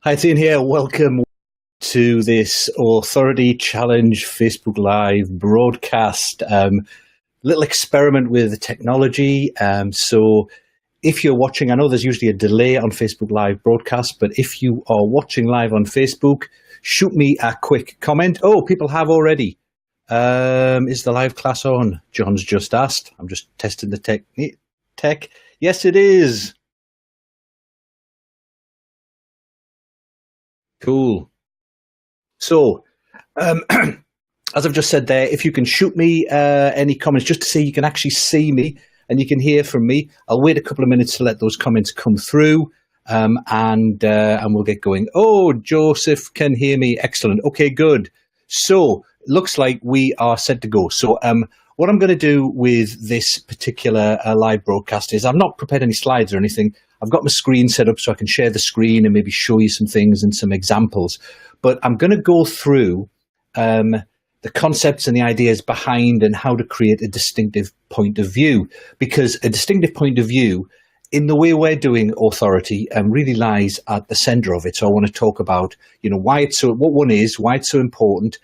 Hi, it's Ian here. Welcome to this Authority Challenge Facebook Live broadcast. Little experiment with technology. So if you're watching, I know there's usually a delay on Facebook Live broadcast, but if you are watching live on Facebook, shoot me a quick comment. Oh, people have already. Is the live class on? John's just asked. I'm just testing the tech. Yes, it is. Cool. So, as I've just said there, if you can shoot me any comments just to say you can actually see me and you can hear from me, I'll wait a couple of minutes to let those comments come through, and we'll get going. Oh, Joseph can hear me. Excellent. Okay, good. So, looks like we are set to go. So, what I'm going to do with this particular live broadcast is I've not prepared any slides or anything. I've got my screen set up so I can share the screen and maybe show you some things and some examples. But I'm going to go through the concepts and the ideas behind and how to create a distinctive point of view. Because a distinctive point of view, in the way we're doing authority, really lies at the center of it. So I want to talk about, why it's so, what one is, why it's so important.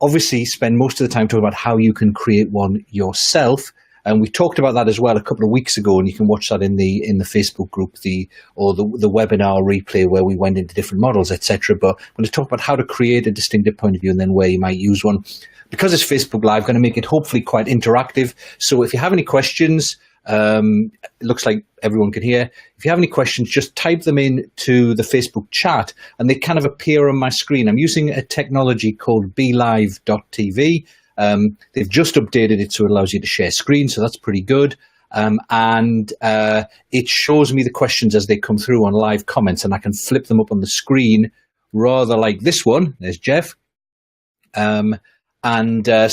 Obviously, spend most of the time talking about how you can create one yourself. And we talked about that as well a couple of weeks ago, and you can watch that in the Facebook group, the webinar replay where we went into different models, etc. But I'm going to talk about how to create a distinctive point of view and then where you might use one. Because it's Facebook Live, I'm going to make it hopefully quite interactive. So if you have any questions, it looks like everyone can hear. If you have any questions, just type them in to the Facebook chat, and they kind of appear on my screen. I'm using a technology called BeLive.tv. They've just updated it so it allows you to share screen, so that's pretty good. And it shows me the questions as they come through on live comments, and I can flip them up on the screen rather like this one. There's Jeff. So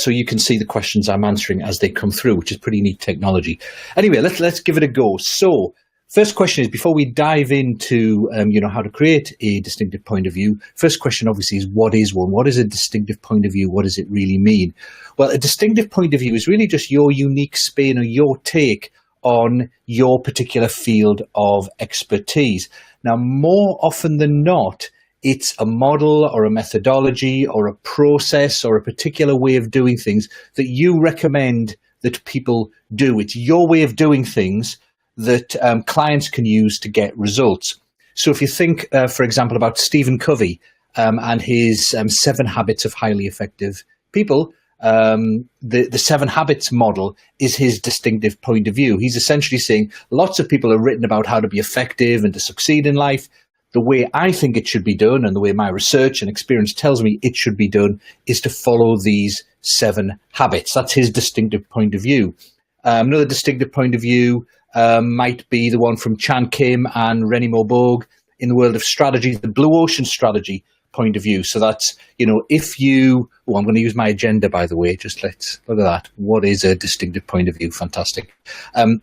you can see the questions I'm answering as they come through, which is pretty neat technology. Anyway, let's give it a go. So first question is, before we dive into how to create a distinctive point of view, first question obviously is, what is one? What is a distinctive point of view? What does it really mean? Well, a distinctive point of view is really just your unique spin or your take on your particular field of expertise. Now, more often than not, it's a model or a methodology or a process or a particular way of doing things that you recommend that people do. It's your way of doing things that clients can use to get results. So if you think, for example, about Stephen Covey and his 7 Habits of Highly Effective People, the 7 Habits model is his distinctive point of view. He's essentially saying lots of people have written about how to be effective and to succeed in life. The way I think it should be done and the way my research and experience tells me it should be done is to follow these 7 habits. That's his distinctive point of view. Another distinctive point of view might be the one from Chan Kim and René Morbourg in the world of strategy, the blue ocean strategy point of view. So that's, if you, I'm going to use my agenda, by the way, just let's look at that. What is a distinctive point of view? Fantastic. And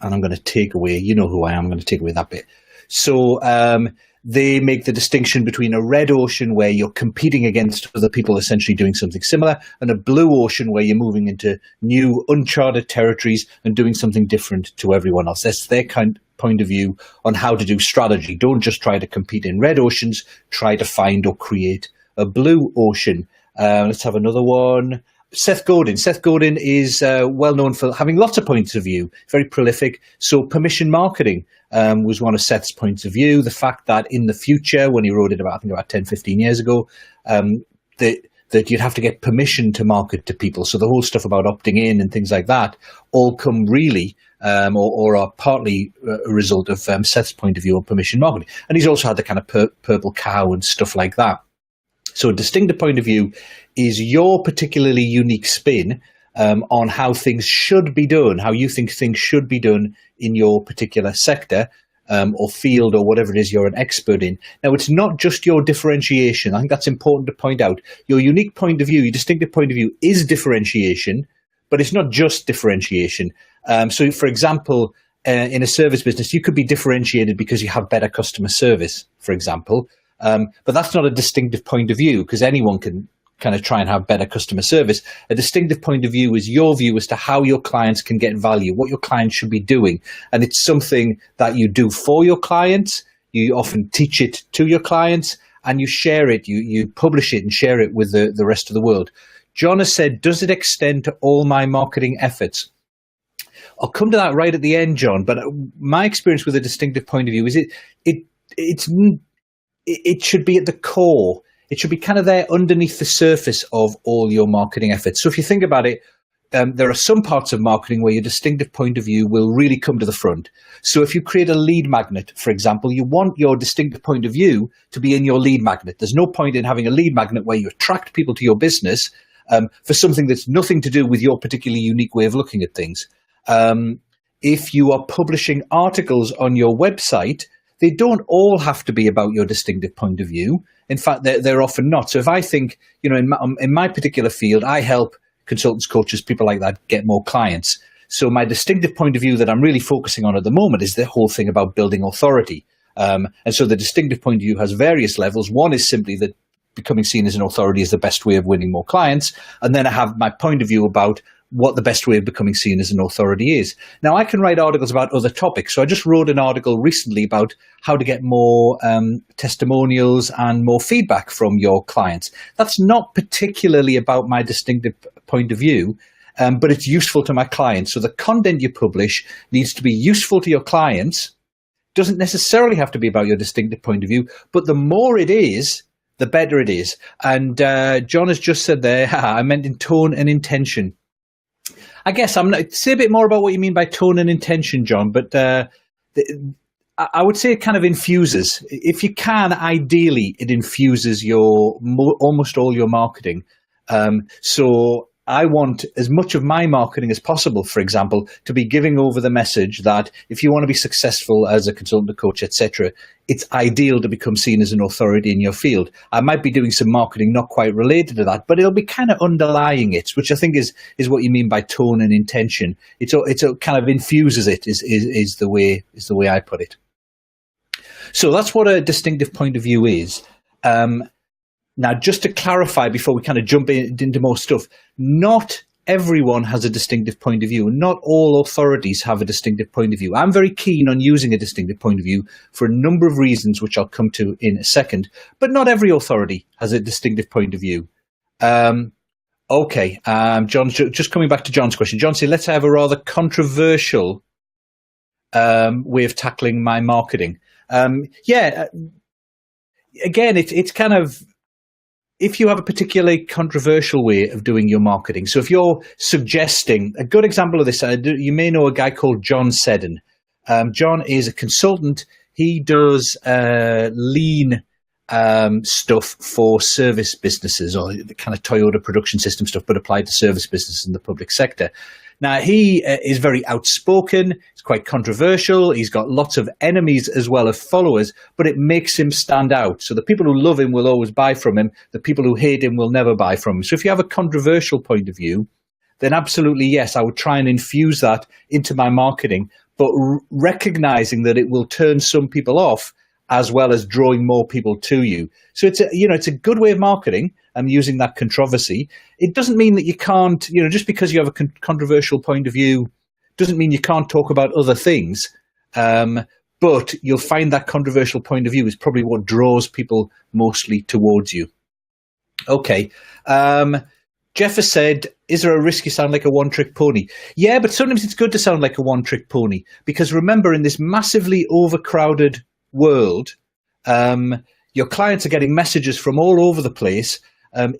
I'm going to take away, you know who I am, I'm going to take away that bit. So they make the distinction between a red ocean where you're competing against other people essentially doing something similar, and a blue ocean where you're moving into new uncharted territories and doing something different to everyone else. That's their point of view on how to do strategy. Don't just try to compete in red oceans, try to find or create a blue ocean. Let's have another one. Seth Godin. Seth Godin is well known for having lots of points of view, very prolific. So permission marketing was one of Seth's points of view. The fact that in the future, when he wrote it about 10, 15 years ago, that you'd have to get permission to market to people. So the whole stuff about opting in and things like that all come really or are partly a result of Seth's point of view on permission marketing. And he's also had the kind of purple cow and stuff like that. So a distinctive point of view is your particularly unique spin on how things should be done, how you think things should be done in your particular sector or field or whatever it is you're an expert in. Now, it's not just your differentiation. I think that's important to point out. Your unique point of view, your distinctive point of view is differentiation, but it's not just differentiation. So, for example, in a service business, you could be differentiated because you have better customer service, for example. But that's not a distinctive point of view because anyone can kind of try and have better customer service. A distinctive point of view is your view as to how your clients can get value, what your clients should be doing. And it's something that you do for your clients. you often teach it to your clients, and you share it, you publish it and share it with the rest of the world. John has said, does it extend to all my marketing efforts? I'll come to that right at the end, John, but my experience with a distinctive point of view is it should be at the core. It should be kind of there underneath the surface of all your marketing efforts. So if you think about it, there are some parts of marketing where your distinctive point of view will really come to the front. So if you create a lead magnet, for example, you want your distinctive point of view to be in your lead magnet. There's no point in having a lead magnet where you attract people to your business for something that's nothing to do with your particularly unique way of looking at things. If you are publishing articles on your website, they don't all have to be about your distinctive point of view. In fact, they're often not. So if I think, in my particular field, I help consultants, coaches, people like that get more clients. So my distinctive point of view that I'm really focusing on at the moment is the whole thing about building authority. And so the distinctive point of view has various levels. One is simply that becoming seen as an authority is the best way of winning more clients. And then I have my point of view about what the best way of becoming seen as an authority is. Now, I can write articles about other topics. So I just wrote an article recently about how to get more testimonials and more feedback from your clients. That's not particularly about my distinctive point of view, but it's useful to my clients. So the content you publish needs to be useful to your clients. Doesn't necessarily have to be about your distinctive point of view, but the more it is, the better it is. And John has just said there, I meant in tone and intention. I guess say a bit more about what you mean by tone and intention, John, but I would say it kind of infuses. If you can, ideally, it infuses almost all your marketing. So I want as much of my marketing as possible, for example, to be giving over the message that if you want to be successful as a consultant, a coach, etc., it's ideal to become seen as an authority in your field. I might be doing some marketing not quite related to that, but it'll be kind of underlying it, which I think is what you mean by tone and intention. It's a kind of infuses it is the way I put it. So that's what a distinctive point of view is. Now, just to clarify before we kind of jump into more stuff, not everyone has a distinctive point of view. Not all authorities have a distinctive point of view. I'm very keen on using a distinctive point of view for a number of reasons, which I'll come to in a second. But not every authority has a distinctive point of view. Okay, John, just coming back to John's question. John said, let's have a rather controversial way of tackling my marketing. Again, it's kind of, if you have a particularly controversial way of doing your marketing. So if you're suggesting, a good example of this, you may know a guy called John Seddon. John is a consultant. He does lean stuff for service businesses, or the kind of Toyota production system stuff, but applied to service businesses in the public sector. Now, he is very outspoken. He's quite controversial. He's got lots of enemies as well as followers, but it makes him stand out. So the people who love him will always buy from him. The people who hate him will never buy from him. So if you have a controversial point of view, then absolutely, yes, I would try and infuse that into my marketing, but recognizing that it will turn some people off as well as drawing more people to you. So it's a good way of marketing and using that controversy. It doesn't mean that you can't, just because you have a controversial point of view, doesn't mean you can't talk about other things. But you'll find that controversial point of view is probably what draws people mostly towards you. Okay. Jeff has said, is there a risk you sound like a one-trick pony? Yeah, but sometimes it's good to sound like a one-trick pony, because remember, in this massively overcrowded world, your clients are getting messages from all over the place.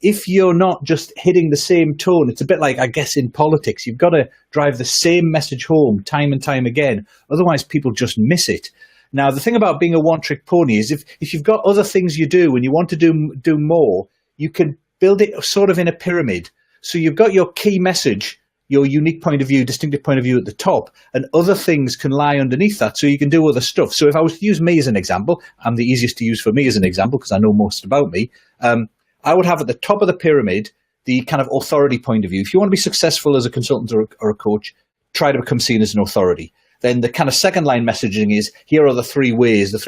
If you're not just hitting the same tone, it's a bit like, I guess, in politics. You've got to drive the same message home time and time again. Otherwise, people just miss it. Now, the thing about being a one-trick pony is if you've got other things you do and you want to do more, you can build it sort of in a pyramid. So you've got your key message, your unique point of view, distinctive point of view at the top, and other things can lie underneath that, so you can do other stuff. So if I was to use me as an example, I'm the easiest to use for me as an example because I know most about me. I would have at the top of the pyramid the kind of authority point of view. If you want to be successful as a consultant or a coach, try to become seen as an authority. Then the kind of second line messaging is, here are the three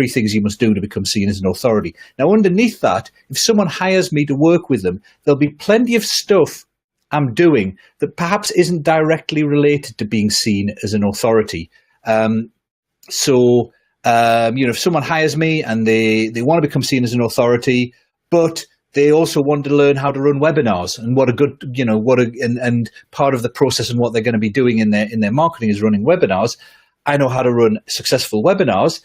things you must do to become seen as an authority. Now, underneath that, if someone hires me to work with them, there'll be plenty of stuff I'm doing that perhaps isn't directly related to being seen as an authority. So If someone hires me and they want to become seen as an authority, but they also want to learn how to run webinars, and and part of the process and what they're going to be doing in their marketing is running webinars. I know how to run successful webinars.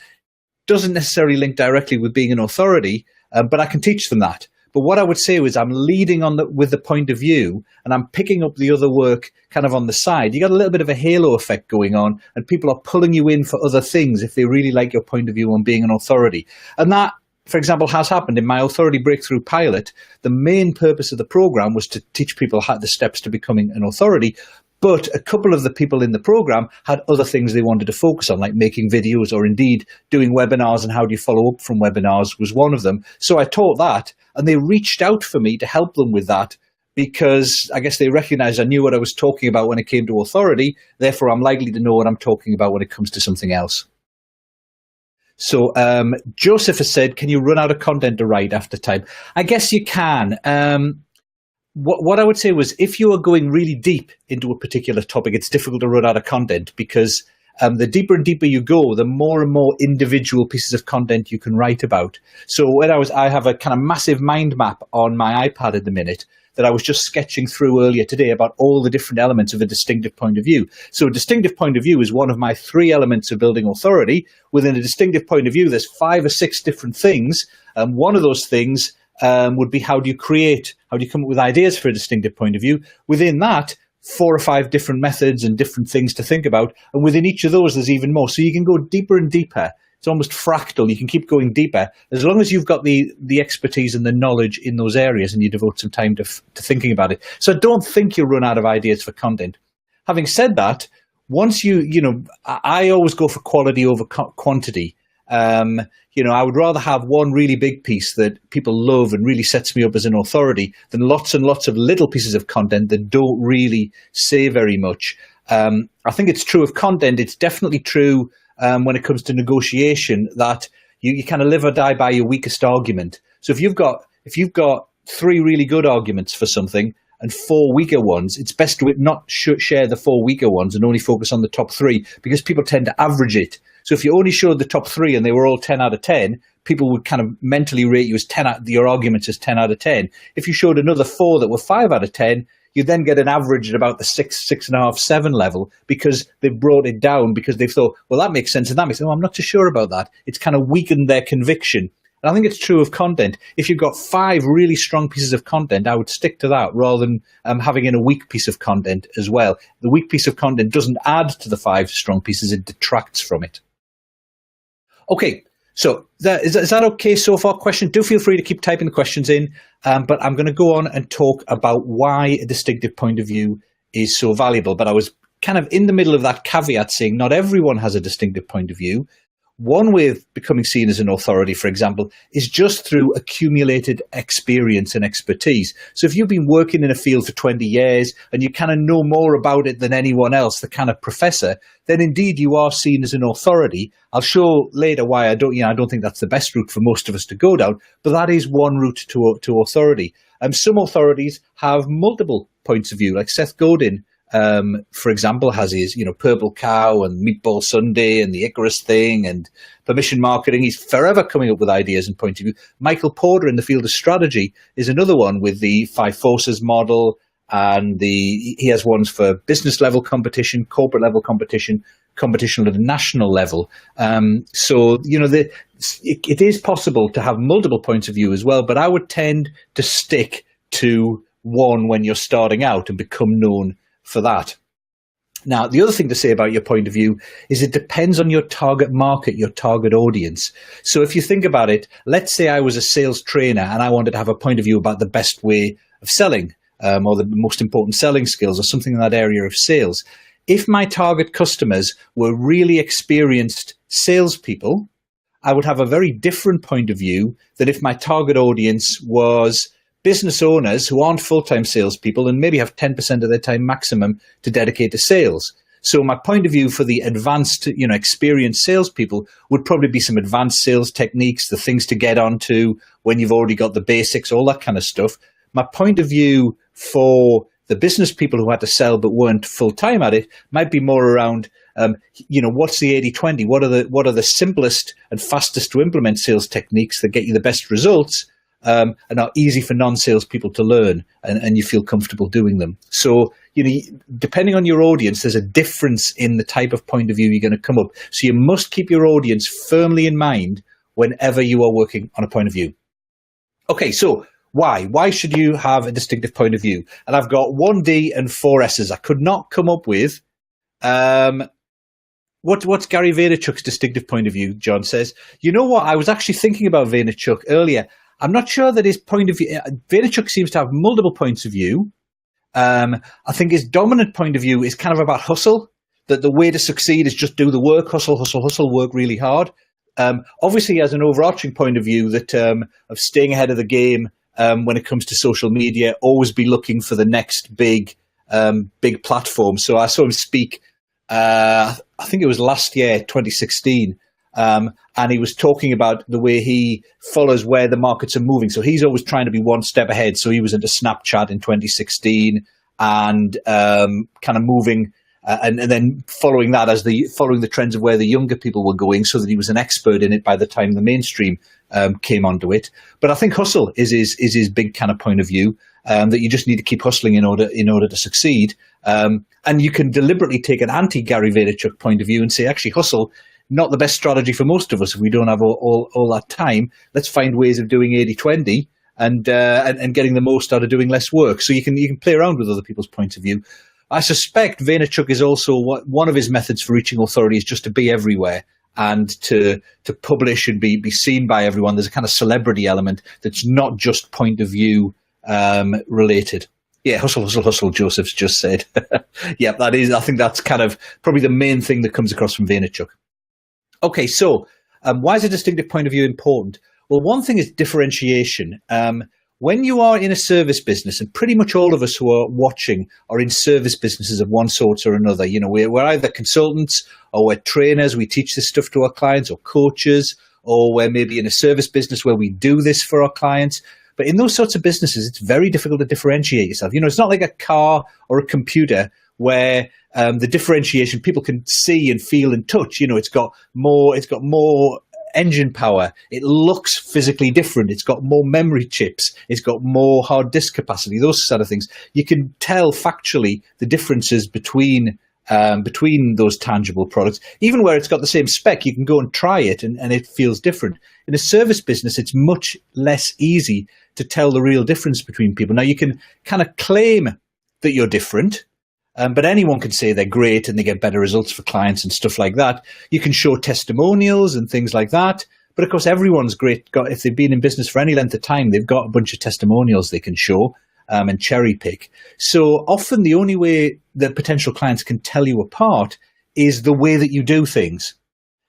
Doesn't necessarily link directly with being an authority, but I can teach them that. But what I would say is I'm leading with the point of view, and I'm picking up the other work kind of on the side. You got a little bit of a halo effect going on, and people are pulling you in for other things if they really like your point of view on being an authority. And that, for example, has happened in my Authority Breakthrough pilot. The main purpose of the program was to teach people how the steps to becoming an authority. But a couple of the people in the program had other things they wanted to focus on, like making videos or indeed doing webinars, and how do you follow up from webinars was one of them. So I taught that, and they reached out for me to help them with that because I guess they recognized I knew what I was talking about when it came to authority. Therefore, I'm likely to know what I'm talking about when it comes to something else. So Joseph has said, can you run out of content to write after time? I guess you can. What I would say was, if you are going really deep into a particular topic, it's difficult to run out of content because the deeper and deeper you go, the more and more individual pieces of content you can write about. So I have a kind of massive mind map on my iPad at the minute that I was just sketching through earlier today about all the different elements of a distinctive point of view. So a distinctive point of view is one of my 3 elements of building authority. Within a distinctive point of view, there's 5 or 6 different things. One of those things would be how do you come up with ideas for a distinctive point of view. Within that, 4 or 5 different methods and different things to think about. And within each of those, there's even more. So you can go deeper and deeper. It's almost fractal. You can keep going deeper as long as you've got the expertise and the knowledge in those areas and you devote some time to thinking about it. So I don't think you'll run out of ideas for content. Having said that, once I always go for quality over quantity. I would rather have one really big piece that people love and really sets me up as an authority than lots and lots of little pieces of content that don't really say very much. I think it's true of content. It's definitely true when it comes to negotiation that you kind of live or die by your weakest argument. So if you've got 3 really good arguments for something and 4 weaker ones, it's best to not share the 4 weaker ones and only focus on the top 3 because people tend to average it. So if you only showed the top 3 and they were all 10 out of 10, people would kind of mentally rate you as your arguments as 10 out of 10. If you showed another 4 that were 5 out of 10, you then get an average at about the 6, 6.5, 7 level because they've brought it down because they've thought, well, that makes sense and that makes sense. Oh, I'm not too sure about that. It's kind of weakened their conviction. And I think it's true of content. If you've got 5 really strong pieces of content, I would stick to that rather than having in a weak piece of content as well. The weak piece of content doesn't add to the 5 strong pieces, it detracts from it. Okay, so is that okay so far? Question? Do feel free to keep typing the questions in, but I'm going to go on and talk about why a distinctive point of view is so valuable. But I was kind of in the middle of that caveat saying not everyone has a distinctive point of view. One way of becoming seen as an authority, for example, is just through accumulated experience and expertise. So if you've been working in a field for 20 years and you kind of know more about it than anyone else, the kind of professor, then indeed you are seen as an authority. I'll show later why I don't think that's the best route for most of us to go down, but that is one route to authority. Some authorities have multiple points of view, like Seth Godin. For example, has his, Purple Cow and Meatball Sunday and the Icarus thing and permission marketing. He's forever coming up with ideas and point of view. Michael Porter in the field of strategy is another one with the 5 forces model, and he has ones for business level competition, corporate level competition at a national level. It is possible to have multiple points of view as well, but I would tend to stick to one when you're starting out and become known for that. Now, the other thing to say about your point of view is it depends on your target market, your target audience. So if you think about it, let's say I was a sales trainer and I wanted to have a point of view about the best way of selling or the most important selling skills or something in that area of sales. If my target customers were really experienced salespeople, I would have a very different point of view than if my target audience was business owners who aren't full-time salespeople and maybe have 10% of their time maximum to dedicate to sales. So my point of view for the advanced, experienced salespeople would probably be some advanced sales techniques, the things to get onto when you've already got the basics, all that kind of stuff. My point of view for the business people who had to sell but weren't full-time at it might be more around What's the 80-20? What are the simplest and fastest to implement sales techniques that get you the best results, and are easy for non-sales people to learn, and you feel comfortable doing them. So, depending on your audience, there's a difference in the type of point of view you're going to come up. So you must keep your audience firmly in mind whenever you are working on a point of view. Okay, so why? Why should you have a distinctive point of view? And I've got 1D and 4 S's. I could not come up with what's Gary Vaynerchuk's distinctive point of view, John says. You know what? I was actually thinking about Vaynerchuk earlier. I'm not sure that his point of view, Vaynerchuk seems to have multiple points of view. I think his dominant point of view is kind of about hustle, that the way to succeed is just do the work, hustle, work really hard. Obviously, he has an overarching point of view that of staying ahead of the game when it comes to social media, always be looking for the next big platform. So I saw him speak, I think it was last year, 2016, and he was talking about the way he follows where the markets are moving. So he's always trying to be one step ahead. So he was into Snapchat in 2016 and kind of moving and then following that following the trends of where the younger people were going, so that he was an expert in it by the time the mainstream came onto it. But I think hustle is his big kind of point of view, that you just need to keep hustling in order to succeed. And you can deliberately take an anti-Gary Vaynerchuk point of view and say, actually, hustle, not the best strategy for most of us if we don't have all that time. Let's find ways of doing 80-20 and getting the most out of doing less work. So you can play around with other people's points of view. I suspect Vaynerchuk is also one of his methods for reaching authority is just to be everywhere and to publish and be seen by everyone. There's a kind of celebrity element that's not just point of view related. Yeah, hustle, Joseph's just said. Yeah, I think that's kind of probably the main thing that comes across from Vaynerchuk. Okay, so why is a distinctive point of view important? Well, one thing is differentiation. When you are in a service business, and pretty much all of us who are watching are in service businesses of one sort or another. We're either consultants or we're trainers. We teach this stuff to our clients, or coaches, or we're maybe in a service business where we do this for our clients. But in those sorts of businesses, it's very difficult to differentiate yourself. It's not like a car or a computer where the differentiation people can see and feel and touch. It's got more engine power. It looks physically different. It's got more memory chips. It's got more hard disk capacity. Those sort of things. You can tell factually the differences between those tangible products. Even where it's got the same spec, you can go and try it and it feels different. In a service business, it's much less easy to tell the real difference between people. Now, you can kind of claim that you're different, but anyone can say they're great and they get better results for clients and stuff like that. You can show testimonials and things like that. But of course, everyone's great. If they've been in business for any length of time, they've got a bunch of testimonials they can show and cherry pick. So often the only way that potential clients can tell you apart is the way that you do things.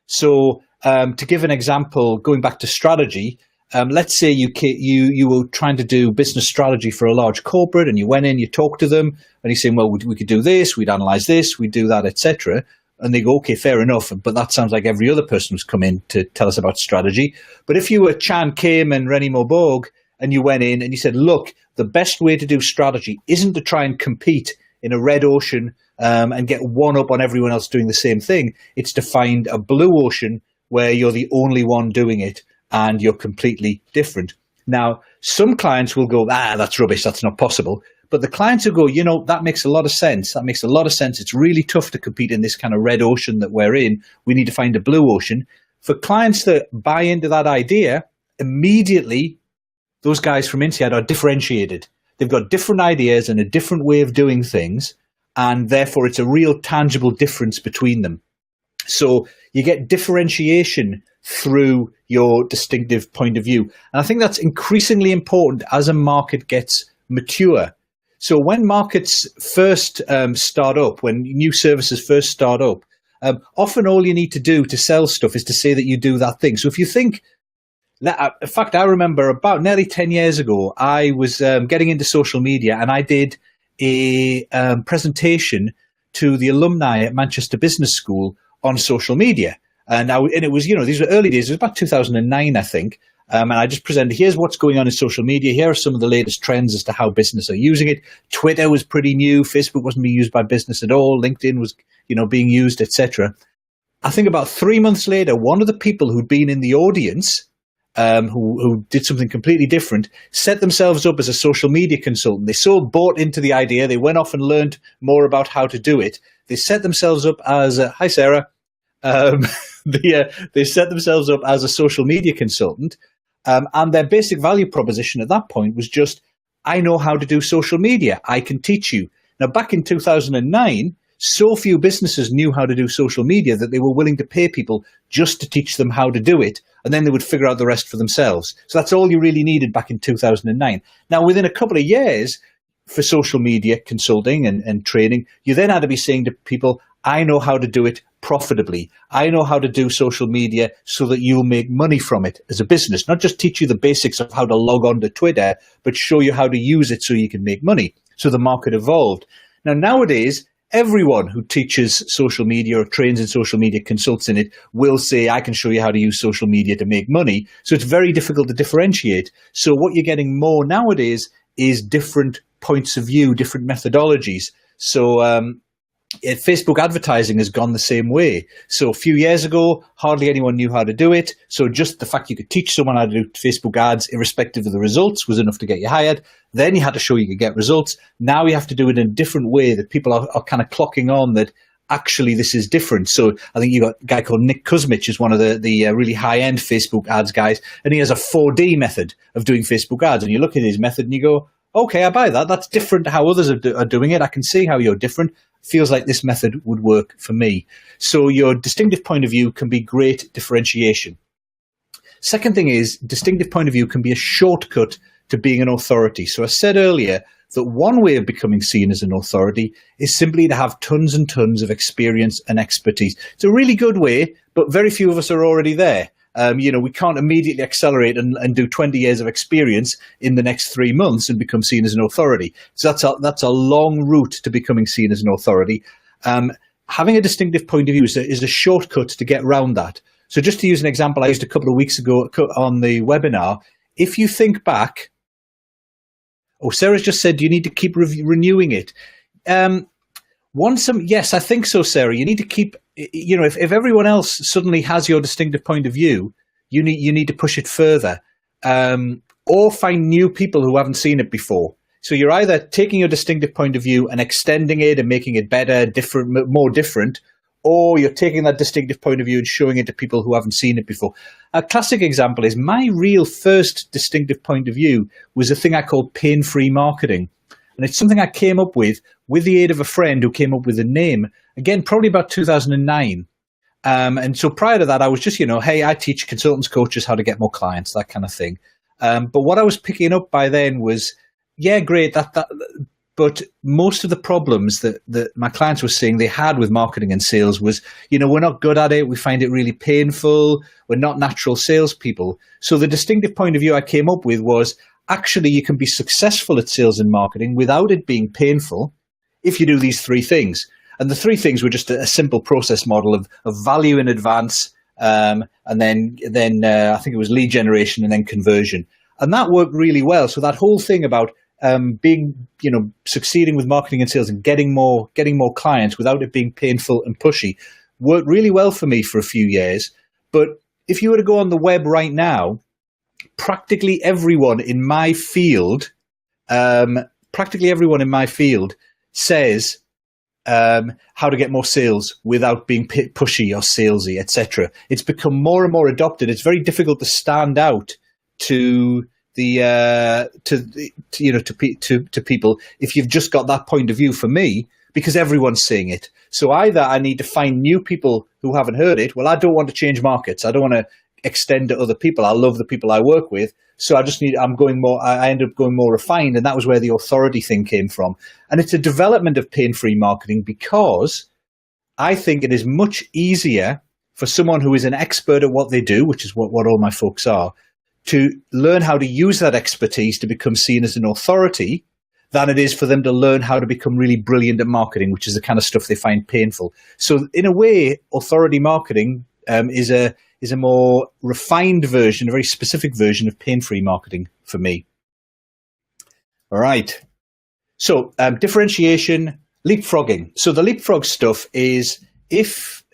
So to give an example, going back to strategy, let's say you were trying to do business strategy for a large corporate, and you went in, you talked to them, and you're saying, well, we could do this, we'd analyze this, we'd do that, etc. And they go, okay, fair enough, but that sounds like every other person who's come in to tell us about strategy. But if you were Chan Kim and Rennie Moborg, and you went in and you said, look, the best way to do strategy isn't to try and compete in a red ocean and get one up on everyone else doing the same thing. It's to find a blue ocean where you're the only one doing it and you're completely different. Now, some clients will go, that's rubbish, that's not possible. But the clients who go, that makes a lot of sense. That makes a lot of sense. It's really tough to compete in this kind of red ocean that we're in. We need to find a blue ocean. For clients that buy into that idea, immediately those guys from INSEAD are differentiated. They've got different ideas and a different way of doing things, and therefore it's a real tangible difference between them. So you get differentiation through your distinctive point of view. And I think that's increasingly important as a market gets mature. So when markets first start up, when new services first start up, often all you need to do to sell stuff is to say that you do that thing. So if you think, in fact, I remember about nearly 10 years ago, I was getting into social media, and I did a presentation to the alumni at Manchester Business School on social media. And it was, these were early days. It was about 2009, I think. And I just presented, here's what's going on in social media. Here are some of the latest trends as to how business are using it. Twitter was pretty new. Facebook wasn't being used by business at all. LinkedIn was being used, etc. I think about 3 months later, one of the people who'd been in the audience, who did something completely different, set themselves up as a social media consultant. They so bought into the idea, they went off and learned more about how to do it. They set themselves up as hi Sarah. They set themselves up as a social media consultant, and their basic value proposition at that point was just, I know how to do social media. I can teach you. Now, back in 2009, so few businesses knew how to do social media that they were willing to pay people just to teach them how to do it, and then they would figure out the rest for themselves. So that's all you really needed back in 2009. Now, within a couple of years, for social media consulting and training, you then had to be saying to people, I know how to do it profitably. I know how to do social media so that you'll make money from it as a business, not just teach you the basics of how to log on to Twitter, but show you how to use it so you can make money. So the market evolved. Now, nowadays, everyone who teaches social media or trains in social media, consults in it, will say, I can show you how to use social media to make money. So it's very difficult to differentiate. So what you're getting more nowadays is different points of view, different methodologies. So Facebook advertising has gone the same way. So a few years ago, hardly anyone knew how to do it. So just the fact you could teach someone how to do Facebook ads, irrespective of the results, was enough to get you hired. Then you had to show you could get results. Now you have to do it in a different way that people are kind of clocking on that actually this is different. So I think you got a guy called Nick Kuzmich, is one of the really high-end Facebook ads guys, and he has a 4D method of doing Facebook ads. And you look at his method and you go, okay, I buy that. That's different to how others are doing it. I can see how you're different. Feels like this method would work for me. So your distinctive point of view can be great differentiation. Second thing is, distinctive point of view can be a shortcut to being an authority. So I said earlier that one way of becoming seen as an authority is simply to have tons and tons of experience and expertise. It's a really good way, but very few of us are already there. We can't immediately accelerate and do 20 years of experience in the next 3 months and become seen as an authority. So that's a long route to becoming seen as an authority. Having a distinctive point of view is a shortcut to get around that. So just to use an example I used a couple of weeks ago on the webinar, if you think back, Sarah's just said you need to keep renewing it. Yes, I think so, Sarah. You need to keep, if everyone else suddenly has your distinctive point of view, you need to push it further, or find new people who haven't seen it before. So you're either taking your distinctive point of view and extending it and making it better, different, more different, or you're taking that distinctive point of view and showing it to people who haven't seen it before. A classic example is my real first distinctive point of view was a thing I called pain-free marketing. And it's something I came up with the aid of a friend who came up with the name, again, probably about 2009. And so prior to that, I was just, hey, I teach consultants, coaches how to get more clients, that kind of thing. But what I was picking up by then was, yeah, great, but most of the problems that my clients were saying they had with marketing and sales was, we're not good at it. We find it really painful. We're not natural salespeople. So the distinctive point of view I came up with was, actually, you can be successful at sales and marketing without it being painful if you do these three things. And the three things were just a simple process model of value in advance, and then I think it was lead generation and then conversion. And that worked really well. So that whole thing about succeeding with marketing and sales and getting more clients without it being painful and pushy worked really well for me for a few years. But if you were to go on the web right now, practically everyone in my field says how to get more sales without being pushy or salesy, etc. It's become more and more adopted. It's very difficult to stand out to people if you've just got that point of view, for me, because everyone's saying it. So either I need to find new people who haven't heard it. Well, I don't want to change markets. I don't want to extend to other people. I love the people I work with. So I ended up going more refined, and that was where the authority thing came from. And it's a development of pain-free marketing, because I think it is much easier for someone who is an expert at what they do, which is what all my folks are, to learn how to use that expertise to become seen as an authority than it is for them to learn how to become really brilliant at marketing, which is the kind of stuff they find painful. So in a way, authority marketing is a more refined version, a very specific version of pain-free marketing for me. All right. So differentiation, Leapfrogging. So the leapfrog stuff is if,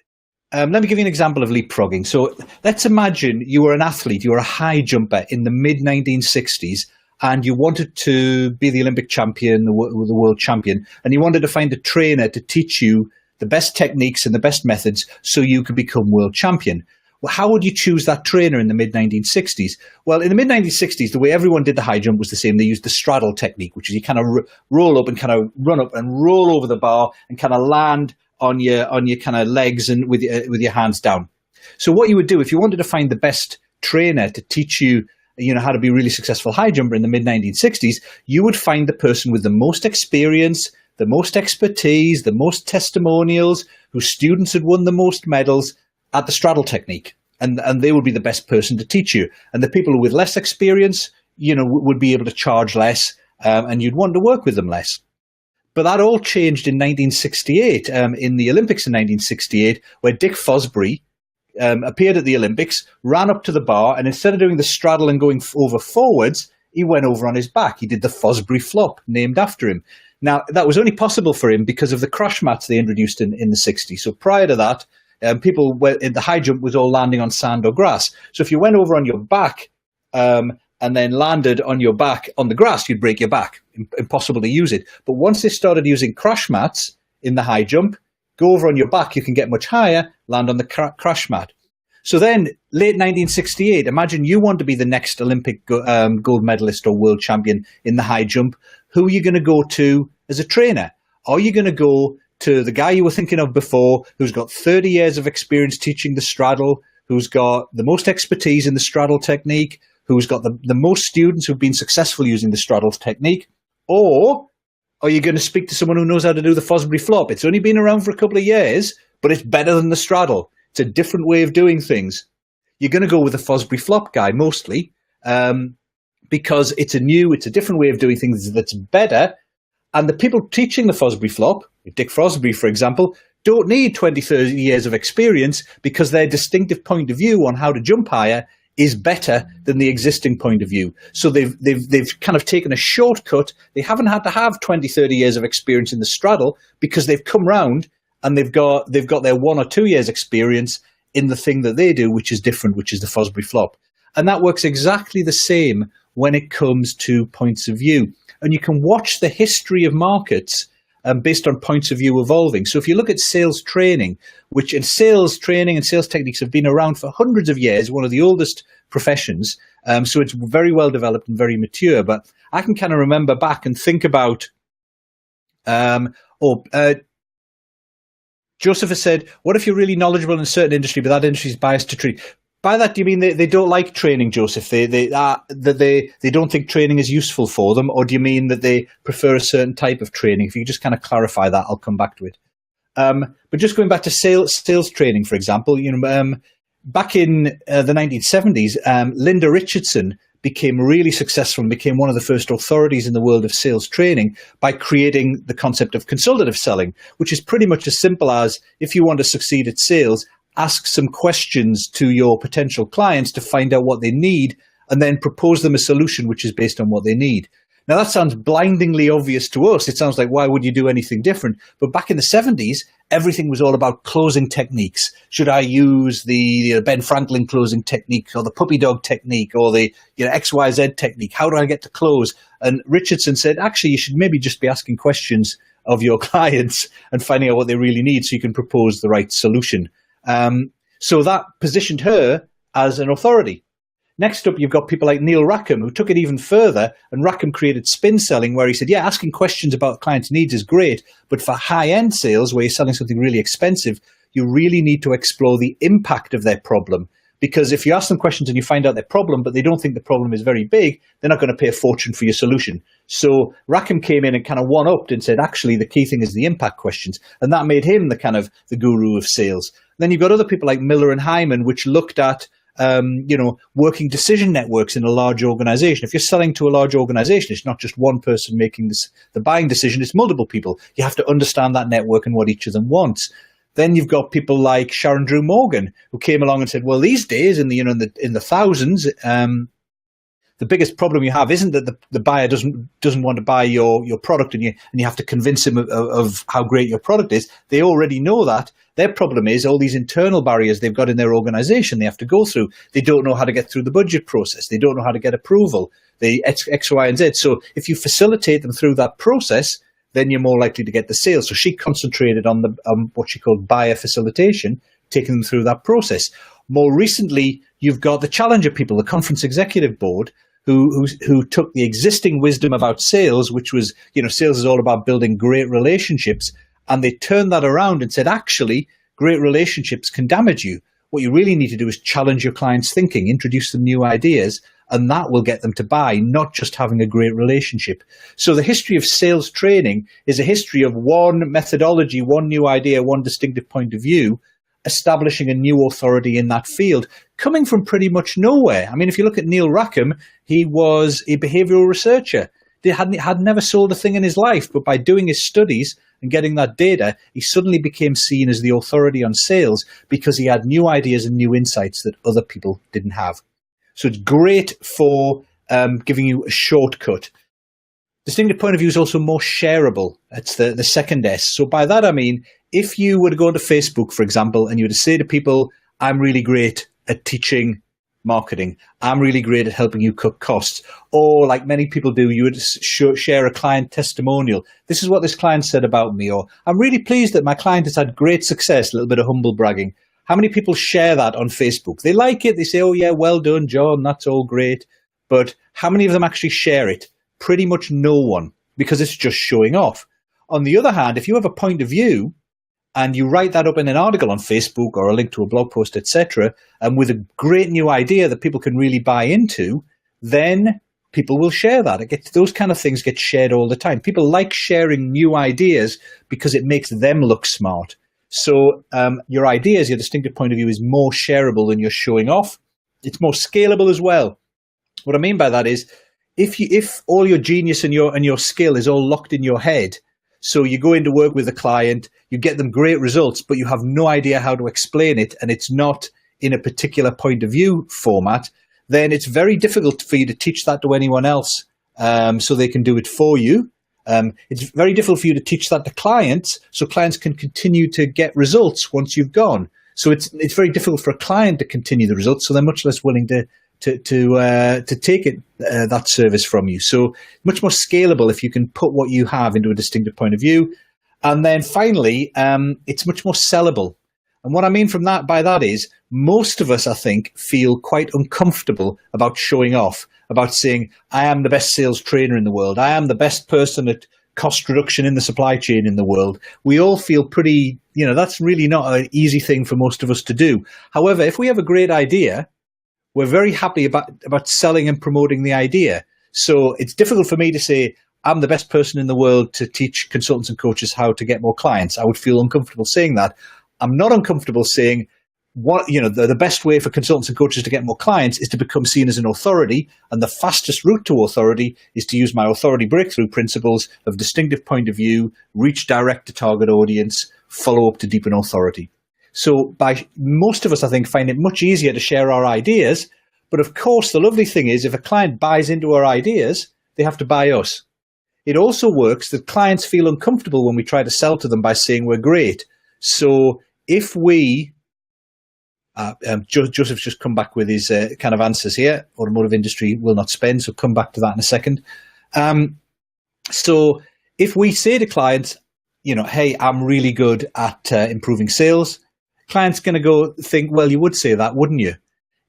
let me give you an example of leapfrogging. So let's imagine you were an athlete, you were a high jumper in the mid 1960s, and you wanted to be the Olympic champion, the world champion, and you wanted to find a trainer to teach you the best techniques and the best methods so you could become world champion. Well, how would you choose that trainer in the mid-1960s? Well, in the mid-1960s, the way everyone did the high jump was the same. They used the straddle technique, which is you kind of roll up and kind of run up and roll over the bar and kind of land on your kind of legs and with your hands down. So what you would do if you wanted to find the best trainer to teach you, how to be a really successful high jumper in the mid-1960s, you would find the person with the most experience, the most expertise, the most testimonials, whose students had won the most medals at the straddle technique, and they would be the best person to teach you. And the people with less experience, would be able to charge less, and you'd want to work with them less. But that all changed in 1968, in the Olympics in 1968, where Dick Fosbury appeared at the Olympics, ran up to the bar, and instead of doing the straddle and going over forwards, he went over on his back. He did the Fosbury flop, named after him. Now, that was only possible for him because of the crash mats they introduced in the 60s. So prior to that, people in the high jump was all landing on sand or grass. So if you went over on your back and then landed on your back on the grass, you'd break your back. Impossible to use it. But once they started using crash mats in the high jump, go over on your back, you can get much higher, land on the crash mat. So then, late 1968, imagine you want to be the next Olympic gold medalist or world champion in the high jump. Who are you going to go to as a trainer? Are you going to go to the guy you were thinking of before, who's got 30 years of experience teaching the straddle, who's got the most expertise in the straddle technique, who's got the most students who've been successful using the straddle technique? Or are you going to speak to someone who knows how to do the Fosbury flop? It's only been around for a couple of years, but it's better than the straddle. It's a different way of doing things. You're going to go with the Fosbury flop guy mostly, because it's a different way of doing things that's better. And the people teaching the Fosbury flop, Dick Fosbury, for example, don't need 20, 30 years of experience because their distinctive point of view on how to jump higher is better than the existing point of view. So they've kind of taken a shortcut. They haven't had to have 20, 30 years of experience in the straddle because they've come round and they've got their 1 or 2 years experience in the thing that they do, which is different, which is the Fosbury flop. And that works exactly the same when it comes to points of view. And you can watch the history of markets based on points of view evolving. So if you look at sales training, and sales techniques have been around for hundreds of years, one of the oldest professions. So it's very well developed and very mature. But I can kind of remember back and think about, Joseph has said, what if you're really knowledgeable in a certain industry, but that industry is biased to treat? By that, do you mean they don't like training, Joseph? They don't think training is useful for them, or do you mean that they prefer a certain type of training? If you just kind of clarify that, I'll come back to it. But just going back to sales training, for example, back in the 1970s, Linda Richardson became really successful and became one of the first authorities in the world of sales training by creating the concept of consultative selling, which is pretty much as simple as, if you want to succeed at sales, ask some questions to your potential clients to find out what they need and then propose them a solution which is based on what they need. Now, that sounds blindingly obvious to us. It sounds like, why would you do anything different? But back in the 70s, everything was all about closing techniques. Should I use the Ben Franklin closing technique or the puppy dog technique or the XYZ technique? How do I get to close? And Richardson said, actually, you should maybe just be asking questions of your clients and finding out what they really need so you can propose the right solution. So that positioned her as an authority. Next up, you've got people like Neil Rackham, who took it even further, and Rackham created spin selling, where he said, yeah, asking questions about clients' needs is great, but for high-end sales, where you're selling something really expensive, you really need to explore the impact of their problem. Because if you ask them questions and you find out their problem, but they don't think the problem is very big, they're not going to pay a fortune for your solution. So Rackham came in and kind of one-upped and said, actually, the key thing is the impact questions. And that made him the guru of sales. Then you've got other people like Miller and Hyman, which looked at working decision networks in a large organization. If you're selling to a large organization, it's not just one person making the buying decision, it's multiple people. You have to understand that network and what each of them wants. Then you've got people like Sharon Drew Morgan, who came along and said, well, these days in the thousands, the biggest problem you have isn't that the buyer doesn't want to buy your product, and you have to convince him of how great your product is. They already know that. Their problem is all these internal barriers they've got in their organization they have to go through. They don't know how to get through the budget process. They don't know how to get approval, the X, Y, and Z. So if you facilitate them through that process, then you're more likely to get the sale. So she concentrated on what she called buyer facilitation, taking them through that process. More recently, you've got the challenger people, the conference executive board, who took the existing wisdom about sales, which was, sales is all about building great relationships, and they turned that around and said, actually, great relationships can damage you. What you really need to do is challenge your clients' thinking, introduce them new ideas, and that will get them to buy, not just having a great relationship. So the history of sales training is a history of one methodology, one new idea, one distinctive point of view, establishing a new authority in that field, coming from pretty much nowhere. I mean, if you look at Neil Rackham, he was a behavioral researcher. He had never sold a thing in his life, but by doing his studies and getting that data, he suddenly became seen as the authority on sales because he had new ideas and new insights that other people didn't have. So it's great for giving you a shortcut. Distinctive point of view is also more shareable. That's the second S. So by that I mean, if you were to go to Facebook, for example, and you were to say to people, I'm really great at teaching marketing, I'm really great at helping you cut costs, or like many people do, you would share a client testimonial. This is what this client said about me, or I'm really pleased that my client has had great success, a little bit of humble bragging. How many people share that on Facebook? They like it. They say, oh yeah, well done, John, that's all great. But how many of them actually share it? Pretty much no one, because it's just showing off. On the other hand, if you have a point of view and you write that up in an article on Facebook or a link to a blog post, etc., and with a great new idea that people can really buy into, then people will share that. Those kind of things get shared all the time. People like sharing new ideas because it makes them look smart. So your ideas, your distinctive point of view is more shareable than you're showing off. It's more scalable as well. What I mean by that is, if all your genius and your skill is all locked in your head, so you go into work with a client, you get them great results, but you have no idea how to explain it, and it's not in a particular point of view format, then it's very difficult for you to teach that to anyone else so they can do it for you. It's very difficult for you to teach that to clients so clients can continue to get results once you've gone. So it's very difficult for a client to continue the results, so they're much less willing to take that service from you. So much more scalable if you can put what you have into a distinctive point of view. And then finally, it's much more sellable. And what I mean by that is most of us, I think, feel quite uncomfortable about showing off, about saying, I am the best sales trainer in the world. I am the best person at cost reduction in the supply chain in the world. We all feel pretty, that's really not an easy thing for most of us to do. However, if we have a great idea, we're very happy about selling and promoting the idea. So it's difficult for me to say, I'm the best person in the world to teach consultants and coaches how to get more clients. I would feel uncomfortable saying that. I'm not uncomfortable saying the best way for consultants and coaches to get more clients is to become seen as an authority. And the fastest route to authority is to use my authority breakthrough principles of distinctive point of view, reach direct to target audience, follow up to deepen authority. So most of us, I think, find it much easier to share our ideas. But of course, the lovely thing is if a client buys into our ideas, they have to buy us. It also works that clients feel uncomfortable when we try to sell to them by saying we're great. So if we, Joseph's just come back with his kind of answers here. Automotive industry will not spend, so come back to that in a second. So if we say to clients, hey, I'm really good at improving sales, client's going to go think, well, you would say that, wouldn't you?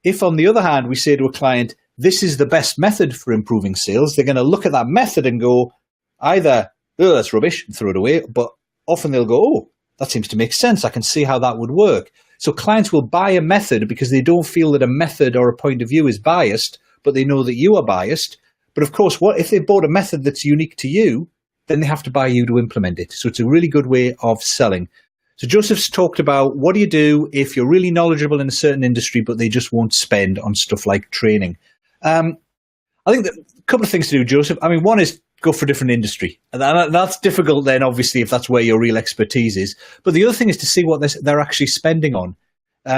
If, on the other hand, we say to a client, this is the best method for improving sales, they're going to look at that method and go, either, oh, that's rubbish, and throw it away, but often they'll go, oh, that seems to make sense. I can see how that would work. So clients will buy a method because they don't feel that a method or a point of view is biased, but they know that you are biased. But of course, if they bought a method that's unique to you, then they have to buy you to implement it. So it's a really good way of selling. So Joseph's talked about what do you do if you're really knowledgeable in a certain industry, but they just won't spend on stuff like training. I think that a couple of things to do, Joseph. I mean, one is go for a different industry. And that's difficult then, obviously, if that's where your real expertise is. But the other thing is to see what they're actually spending on.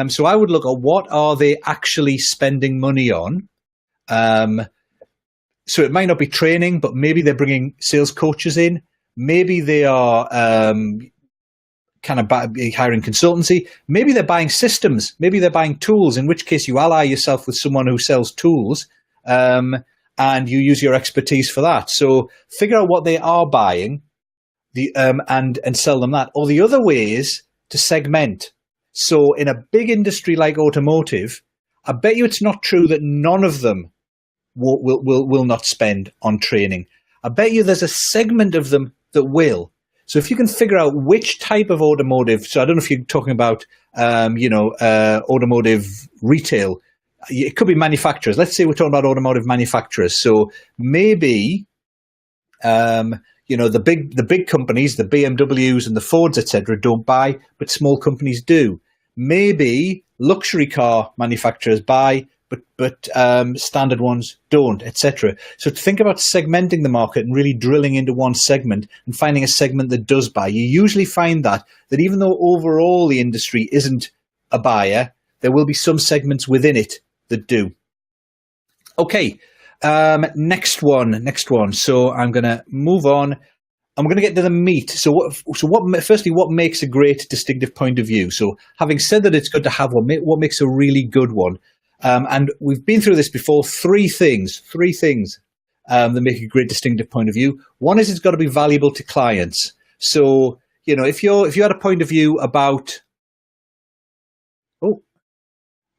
So I would look at what are they actually spending money on. So it might not be training, but maybe they're bringing sales coaches in. Maybe they are kind of hiring consultancy. Maybe they're buying systems. Maybe they're buying tools, in which case you ally yourself with someone who sells tools and you use your expertise for that. So figure out what they are buying and sell them that. Or the other way is to segment. So in a big industry like automotive, I bet you it's not true that none of them will not spend on training. I bet you there's a segment of them that will. So if you can figure out which type of automotive, so I don't know if you're talking about, automotive retail, it could be manufacturers. Let's say we're talking about automotive manufacturers. So maybe, the big companies, the BMWs and the Fords, etc., don't buy, but small companies do. Maybe luxury car manufacturers buy, but standard ones don't, etc. So to think about segmenting the market and really drilling into one segment and finding a segment that does buy, you usually find that even though overall the industry isn't a buyer, there will be some segments within it that do. Okay, next one. So I'm going to move on. I'm going to get to the meat. So firstly, what makes a great distinctive point of view? So having said that it's good to have one, what makes a really good one? And we've been through this before. Three things that make a great distinctive point of view. One is it's got to be valuable to clients. So, if you had a point of view about,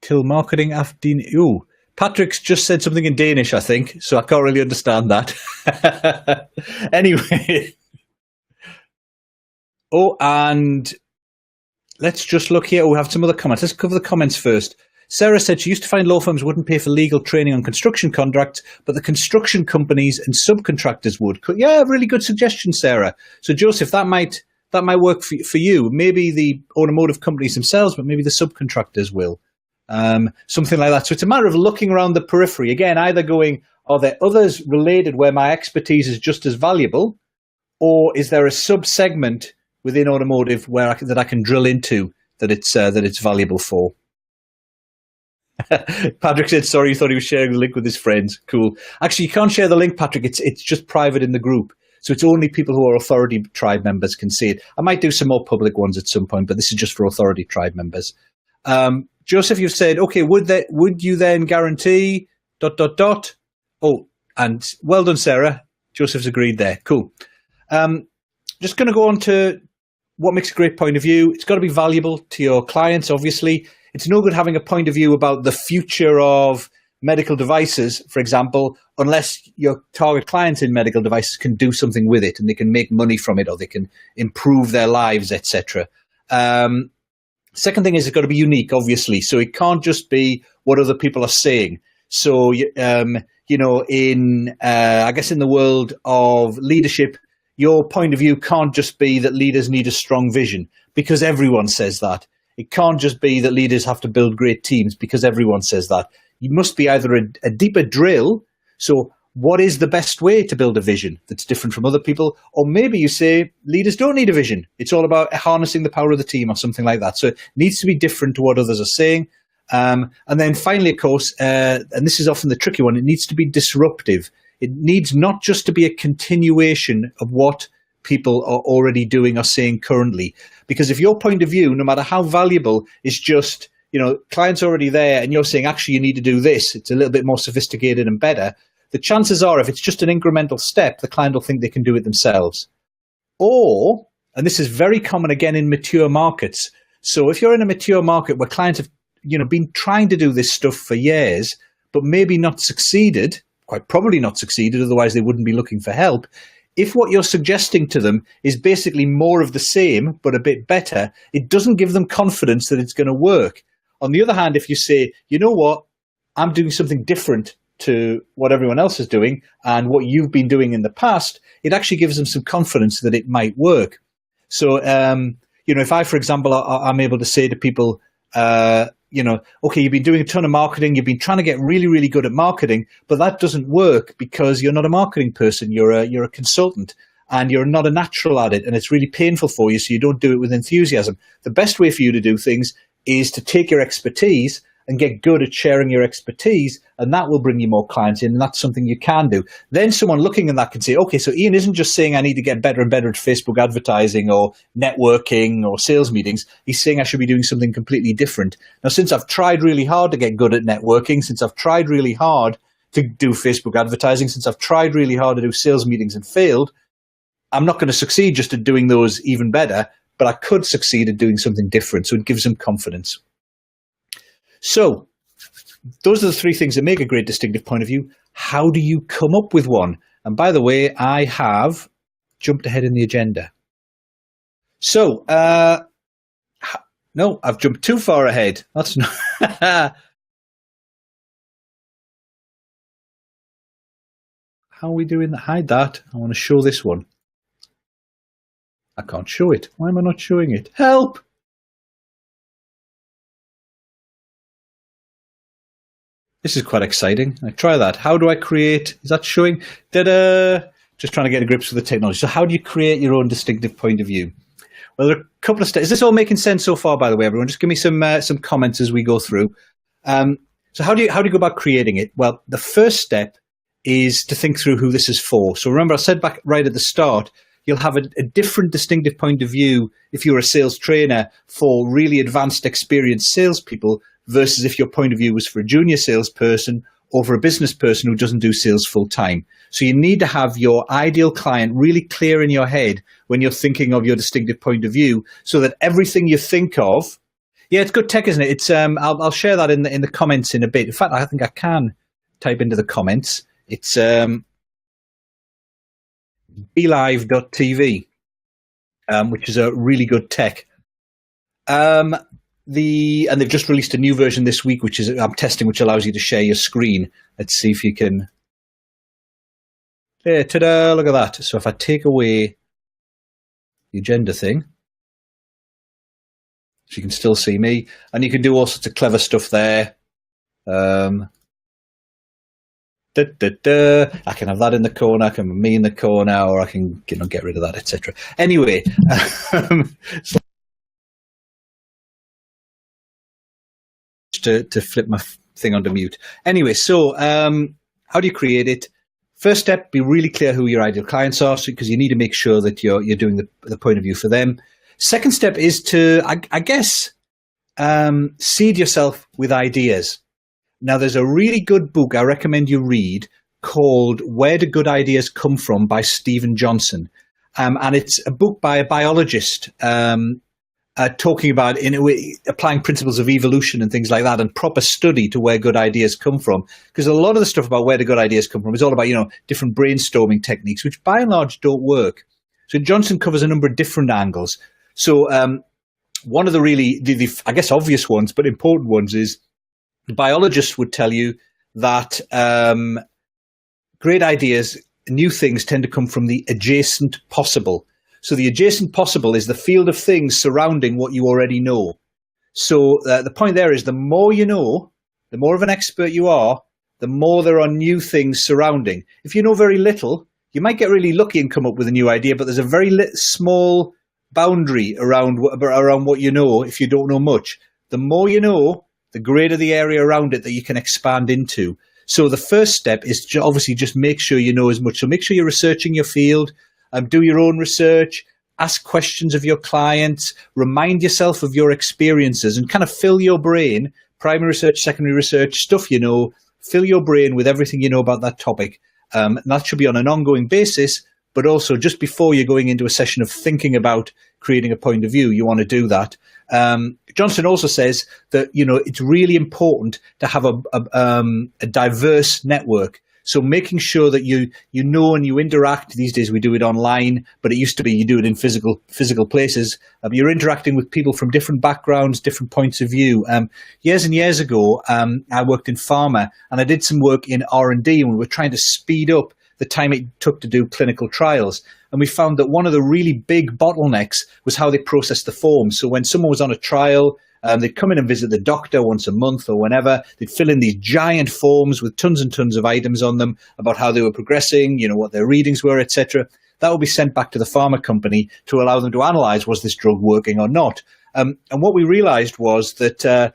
till marketing after, Patrick's just said something in Danish, I think, so I can't really understand that. Anyway. And let's just look here. We have some other comments. Let's cover the comments first. Sarah said she used to find law firms wouldn't pay for legal training on construction contracts, but the construction companies and subcontractors would. Yeah, really good suggestion, Sarah. So, Joseph, that might work for you. Maybe the automotive companies themselves, but maybe the subcontractors will. Something like that. So it's a matter of looking around the periphery. Again, either going, are there others related where my expertise is just as valuable, or is there a sub-segment within automotive that I can drill into that it's valuable for? Patrick said, sorry, he thought he was sharing the link with his friends. Cool. Actually, you can't share the link, Patrick. It's just private in the group. So it's only people who are Authority Tribe members can see it. I might do some more public ones at some point, but this is just for Authority Tribe members. Joseph, you've said, okay, would you then guarantee ... Oh, and well done, Sarah. Joseph's agreed there. Cool. Just going to go on to what makes a great point of view. It's got to be valuable to your clients, obviously. It's no good having a point of view about the future of medical devices, for example, unless your target clients in medical devices can do something with it and they can make money from it or they can improve their lives, etc. Second thing is it's got to be unique, obviously. So it can't just be what other people are saying. So, I guess in the world of leadership, your point of view can't just be that leaders need a strong vision because everyone says that. It can't just be that leaders have to build great teams because everyone says that. You must be either a deeper drill. So what is the best way to build a vision that's different from other people? Or maybe you say leaders don't need a vision. It's all about harnessing the power of the team or something like that. So it needs to be different to what others are saying. And then finally, of course, and this is often the tricky one, it needs to be disruptive. It needs not just to be a continuation of what people are already doing or saying currently. Because if your point of view, no matter how valuable, is just, clients are already there and you're saying, actually, you need to do this, it's a little bit more sophisticated and better, the chances are if it's just an incremental step, the client will think they can do it themselves. Or, and this is very common again in mature markets, so if you're in a mature market where clients have been trying to do this stuff for years, but maybe not succeeded, quite probably not succeeded, otherwise they wouldn't be looking for help. If what you're suggesting to them is basically more of the same, but a bit better, it doesn't give them confidence that it's going to work. On the other hand, if you say, you know what, I'm doing something different to what everyone else is doing and what you've been doing in the past, it actually gives them some confidence that it might work. So, if I, for example, I'm able to say to people, okay, you've been doing a ton of marketing, you've been trying to get really, really good at marketing, but that doesn't work because you're not a marketing person, you're a consultant and you're not a natural at it and it's really painful for you, so you don't do it with enthusiasm. The best way for you to do things is to take your expertise and get good at sharing your expertise, and that will bring you more clients in, and that's something you can do. Then someone looking at that can say, okay, so Ian isn't just saying I need to get better and better at Facebook advertising or networking or sales meetings. He's saying I should be doing something completely different. Now, since I've tried really hard to get good at networking, since I've tried really hard to do Facebook advertising, since I've tried really hard to do sales meetings and failed, I'm not going to succeed just at doing those even better, but I could succeed at doing something different. So it gives them confidence. So those are the three things that make a great distinctive point of view. How do you come up with one? And by the way, I have jumped ahead in the agenda. So, no, I've jumped too far ahead. That's not. How are we doing that? Hide that. I want to show this one. I can't show it. Why am I not showing it? Help! This is quite exciting. I try that. How do I create? Is that showing? Ta-da! Just trying to get a grip with the technology. So how do you create your own distinctive point of view? Well, there are a couple of steps. Is this all making sense so far, by the way, everyone? Just give me some comments as we go through. So how do you go about creating it? Well, the first step is to think through who this is for. So remember, I said back right at the start, you'll have a different distinctive point of view if you're a sales trainer for really advanced, experienced salespeople versus if your point of view was for a junior salesperson or for a business person who doesn't do sales full time. So you need to have your ideal client really clear in your head when you're thinking of your distinctive point of view, so that everything you think of, yeah, it's good tech, isn't it? It's I'll share that in the comments in a bit. In fact, I think I can type into the comments. It's BeLive.tv, which is a really good tech. And they've just released a new version this week, which is I'm testing, which allows you to share your screen. Let's see if you can. Yeah, ta-da! Look at that. So if I take away the agenda thing, so you can still see me, and you can do all sorts of clever stuff there. I can have that in the corner, I can have me in the corner, or I can get rid of that, etc. Anyway, to flip my thing onto mute. Anyway, so how do you create it? First step, be really clear who your ideal clients are, because you need to make sure that you're doing the point of view for them. Second step is to, I guess, seed yourself with ideas. Now, there's a really good book I recommend you read called Where Do Good Ideas Come From by Stephen Johnson. And it's a book by a biologist talking about applying principles of evolution and things like that, and proper study to where good ideas come from. Because a lot of the stuff about where do good ideas come from is all about, different brainstorming techniques, which by and large don't work. So Johnson covers a number of different angles. So one of the really, I guess, obvious ones, but important ones is the biologists would tell you that great ideas, new things tend to come from the adjacent possible. So the adjacent possible is the field of things surrounding what you already know. So the point there is the more you know, the more of an expert you are, the more there are new things surrounding. If you know very little, you might get really lucky and come up with a new idea, but there's a very small boundary around what you know if you don't know much. The more you know, the greater the area around it that you can expand into. So the first step is to obviously just make sure you know as much. So make sure you're researching your field, do your own research, ask questions of your clients, remind yourself of your experiences, and kind of fill your brain, primary research, secondary research, stuff you know, fill your brain with everything you know about that topic. And that should be on an ongoing basis, but also just before you're going into a session of thinking about creating a point of view, you want to do that. Johnson also says that, it's really important to have a diverse network. So making sure that you know and you interact. These days we do it online, but it used to be you do it in physical places. You're interacting with people from different backgrounds, different points of view. Years and years ago, I worked in pharma, and I did some work in R&D, and we were trying to speed up the time it took to do clinical trials. And we found that one of the really big bottlenecks was how they processed the forms. So when someone was on a trial, they'd come in and visit the doctor once a month or whenever. They'd fill in these giant forms with tons and tons of items on them about how they were progressing, what their readings were, etc. That would be sent back to the pharma company to allow them to analyze, was this drug working or not? And what we realized was that the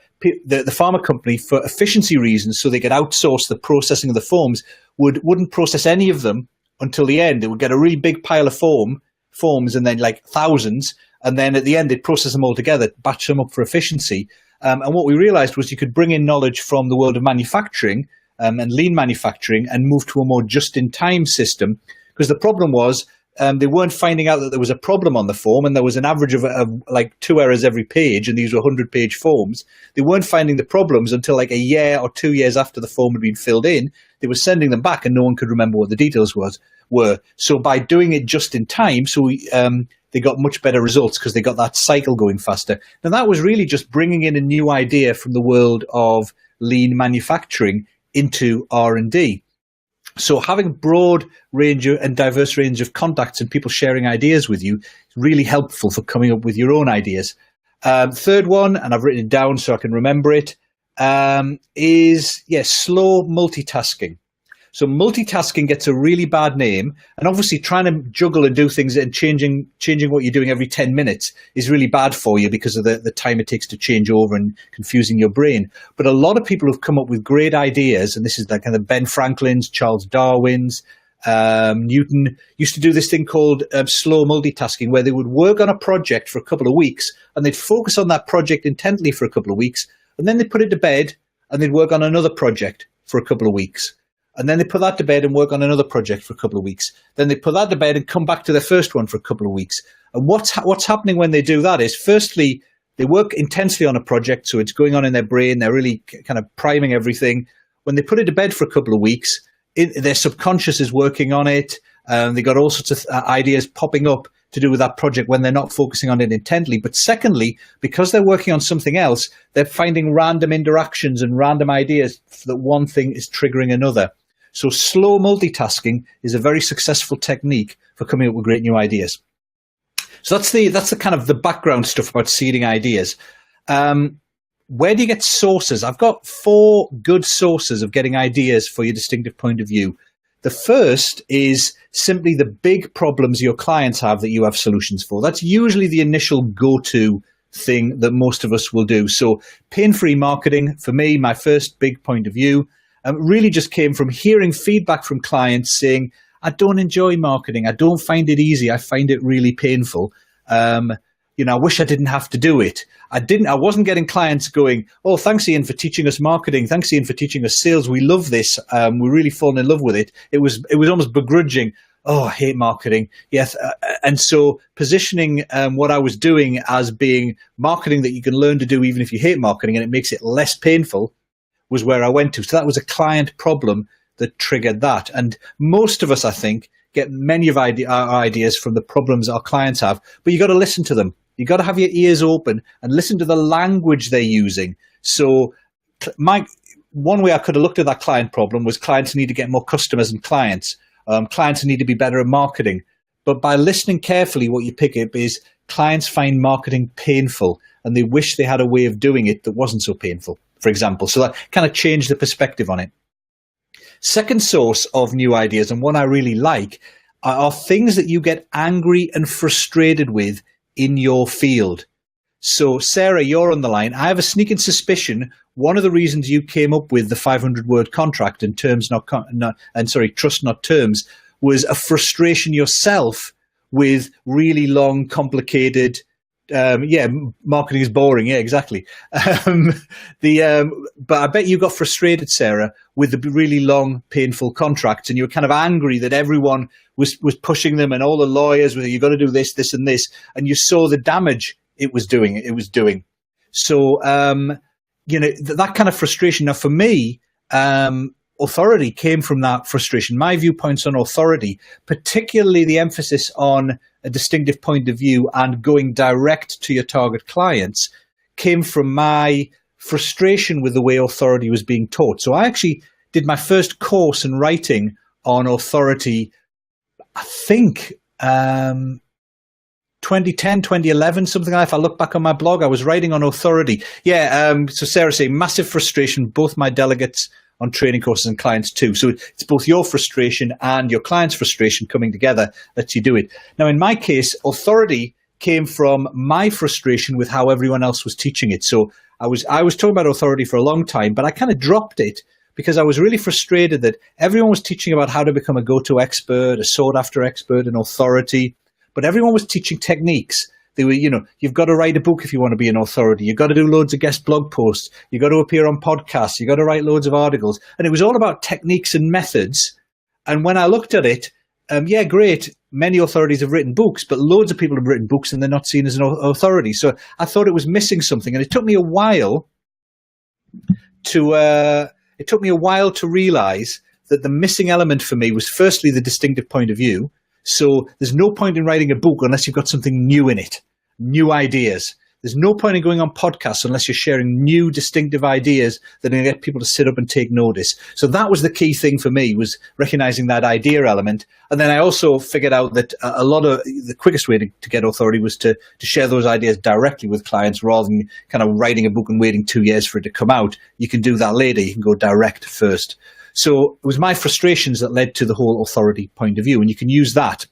pharma company, for efficiency reasons, so they could outsource the processing of the forms, wouldn't process any of them until the end. They would get a really big pile of forms and then like thousands. And then at the end, they'd process them all together, batch them up for efficiency. And what we realized was you could bring in knowledge from the world of manufacturing and lean manufacturing and move to a more just-in-time system. Because the problem was they weren't finding out that there was a problem on the form, and there was an average of like 2 errors every page, and these were 100-page forms. They weren't finding the problems until like a year or 2 years after the form had been filled in. They were sending them back, and no one could remember what the details were. So by doing it just in time, they got much better results because they got that cycle going faster. Now, that was really just bringing in a new idea from the world of lean manufacturing into R&D. So having broad range and diverse range of contacts and people sharing ideas with you is really helpful for coming up with your own ideas. Third one, and I've written it down so I can remember it, is slow multitasking. So multitasking gets a really bad name, and obviously trying to juggle and do things and changing what you're doing every 10 minutes is really bad for you because of the time it takes to change over and confusing your brain. But a lot of people have come up with great ideas, and this is like kind of Ben Franklin's, Charles Darwin's, Newton used to do this thing called slow multitasking, where they would work on a project for a couple of weeks, and they'd focus on that project intently for a couple of weeks, and then they'd put it to bed, and they'd work on another project for a couple of weeks. And then they put that to bed and work on another project for a couple of weeks. Then they put that to bed and come back to their first one for a couple of weeks. And what's happening when they do that is, firstly, they work intensely on a project, so it's going on in their brain. They're really kind of priming everything. When they put it to bed for a couple of weeks, their subconscious is working on it. They got all sorts of ideas popping up to do with that project when they're not focusing on it intently. But secondly, because they're working on something else, they're finding random interactions and random ideas that one thing is triggering another. So slow multitasking is a very successful technique for coming up with great new ideas. So that's the kind of the background stuff about seeding ideas. Where do you get sources? I've got 4 good sources of getting ideas for your distinctive point of view. The first is simply the big problems your clients have that you have solutions for. That's usually the initial go-to thing that most of us will do. So pain-free marketing, for me, my first big point of view, really just came from hearing feedback from clients saying, I don't enjoy marketing. I don't find it easy. I find it really painful. I wish I didn't have to do it. I wasn't getting clients going, oh, thanks, Ian, for teaching us marketing. Thanks, Ian, for teaching us sales. We love this. We're really falling in love with it. It was almost begrudging. Oh, I hate marketing. Yes. And so positioning what I was doing as being marketing that you can learn to do even if you hate marketing, and it makes it less painful, was where I went to. So that was a client problem that triggered that. And most of us, I think, get many of our ideas from the problems our clients have, but you got to listen to them. You got to have your ears open and listen to the language they're using. So one way I could have looked at that client problem was clients need to get more customers and clients. Clients need to be better at marketing. But by listening carefully, what you pick up is clients find marketing painful, and they wish they had a way of doing it that wasn't so painful, for example. So that kind of changed the perspective on it. Second source of new ideas, and one I really like, are things that you get angry and frustrated with in your field. So Sarah, you're on the line. I have a sneaking suspicion one of the reasons you came up with the 500-word contract and trust not terms was a frustration yourself with really long, complicated. Marketing is boring. Yeah, exactly. But I bet you got frustrated, Sarah, with the really long, painful contracts, and you were kind of angry that everyone was pushing them, and all the lawyers were, you got to do this, this, and this, and you saw the damage it was doing. So, that kind of frustration. Now, for me, authority came from that frustration. My viewpoints on authority, particularly the emphasis on a distinctive point of view and going direct to your target clients, came from my frustration with the way authority was being taught. So I actually did my first course in writing on authority, I think, 2010, 2011, something like that. If I look back on my blog, I was writing on authority. So Sarah saying massive frustration, both my delegates on training courses and clients too. So it's both your frustration and your client's frustration coming together lets you do it. Now, in my case, authority came from my frustration with how everyone else was teaching it. So I was talking about authority for a long time, but I kind of dropped it because I was really frustrated that everyone was teaching about how to become a go-to expert, a sought-after expert, an authority, but everyone was teaching techniques. They were, you've got to write a book if you want to be an authority. You've got to do loads of guest blog posts. You've got to appear on podcasts. You've got to write loads of articles. And it was all about techniques and methods. And when I looked at it, yeah, great. Many authorities have written books, but loads of people have written books and they're not seen as an authority. So I thought it was missing something. And it took me a while to realize that the missing element for me was firstly the distinctive point of view. So there's no point in writing a book unless you've got something new in it, new ideas. There's no point in going on podcasts unless you're sharing new distinctive ideas that are going to get people to sit up and take notice. So that was the key thing for me, was recognizing that idea element. And then I also figured out that a lot of the quickest way to get authority was to share those ideas directly with clients rather than kind of writing a book and waiting 2 years for it to come out. You can do that later. You can go direct first. So it was my frustrations that led to the whole authority point of view, and you can use that.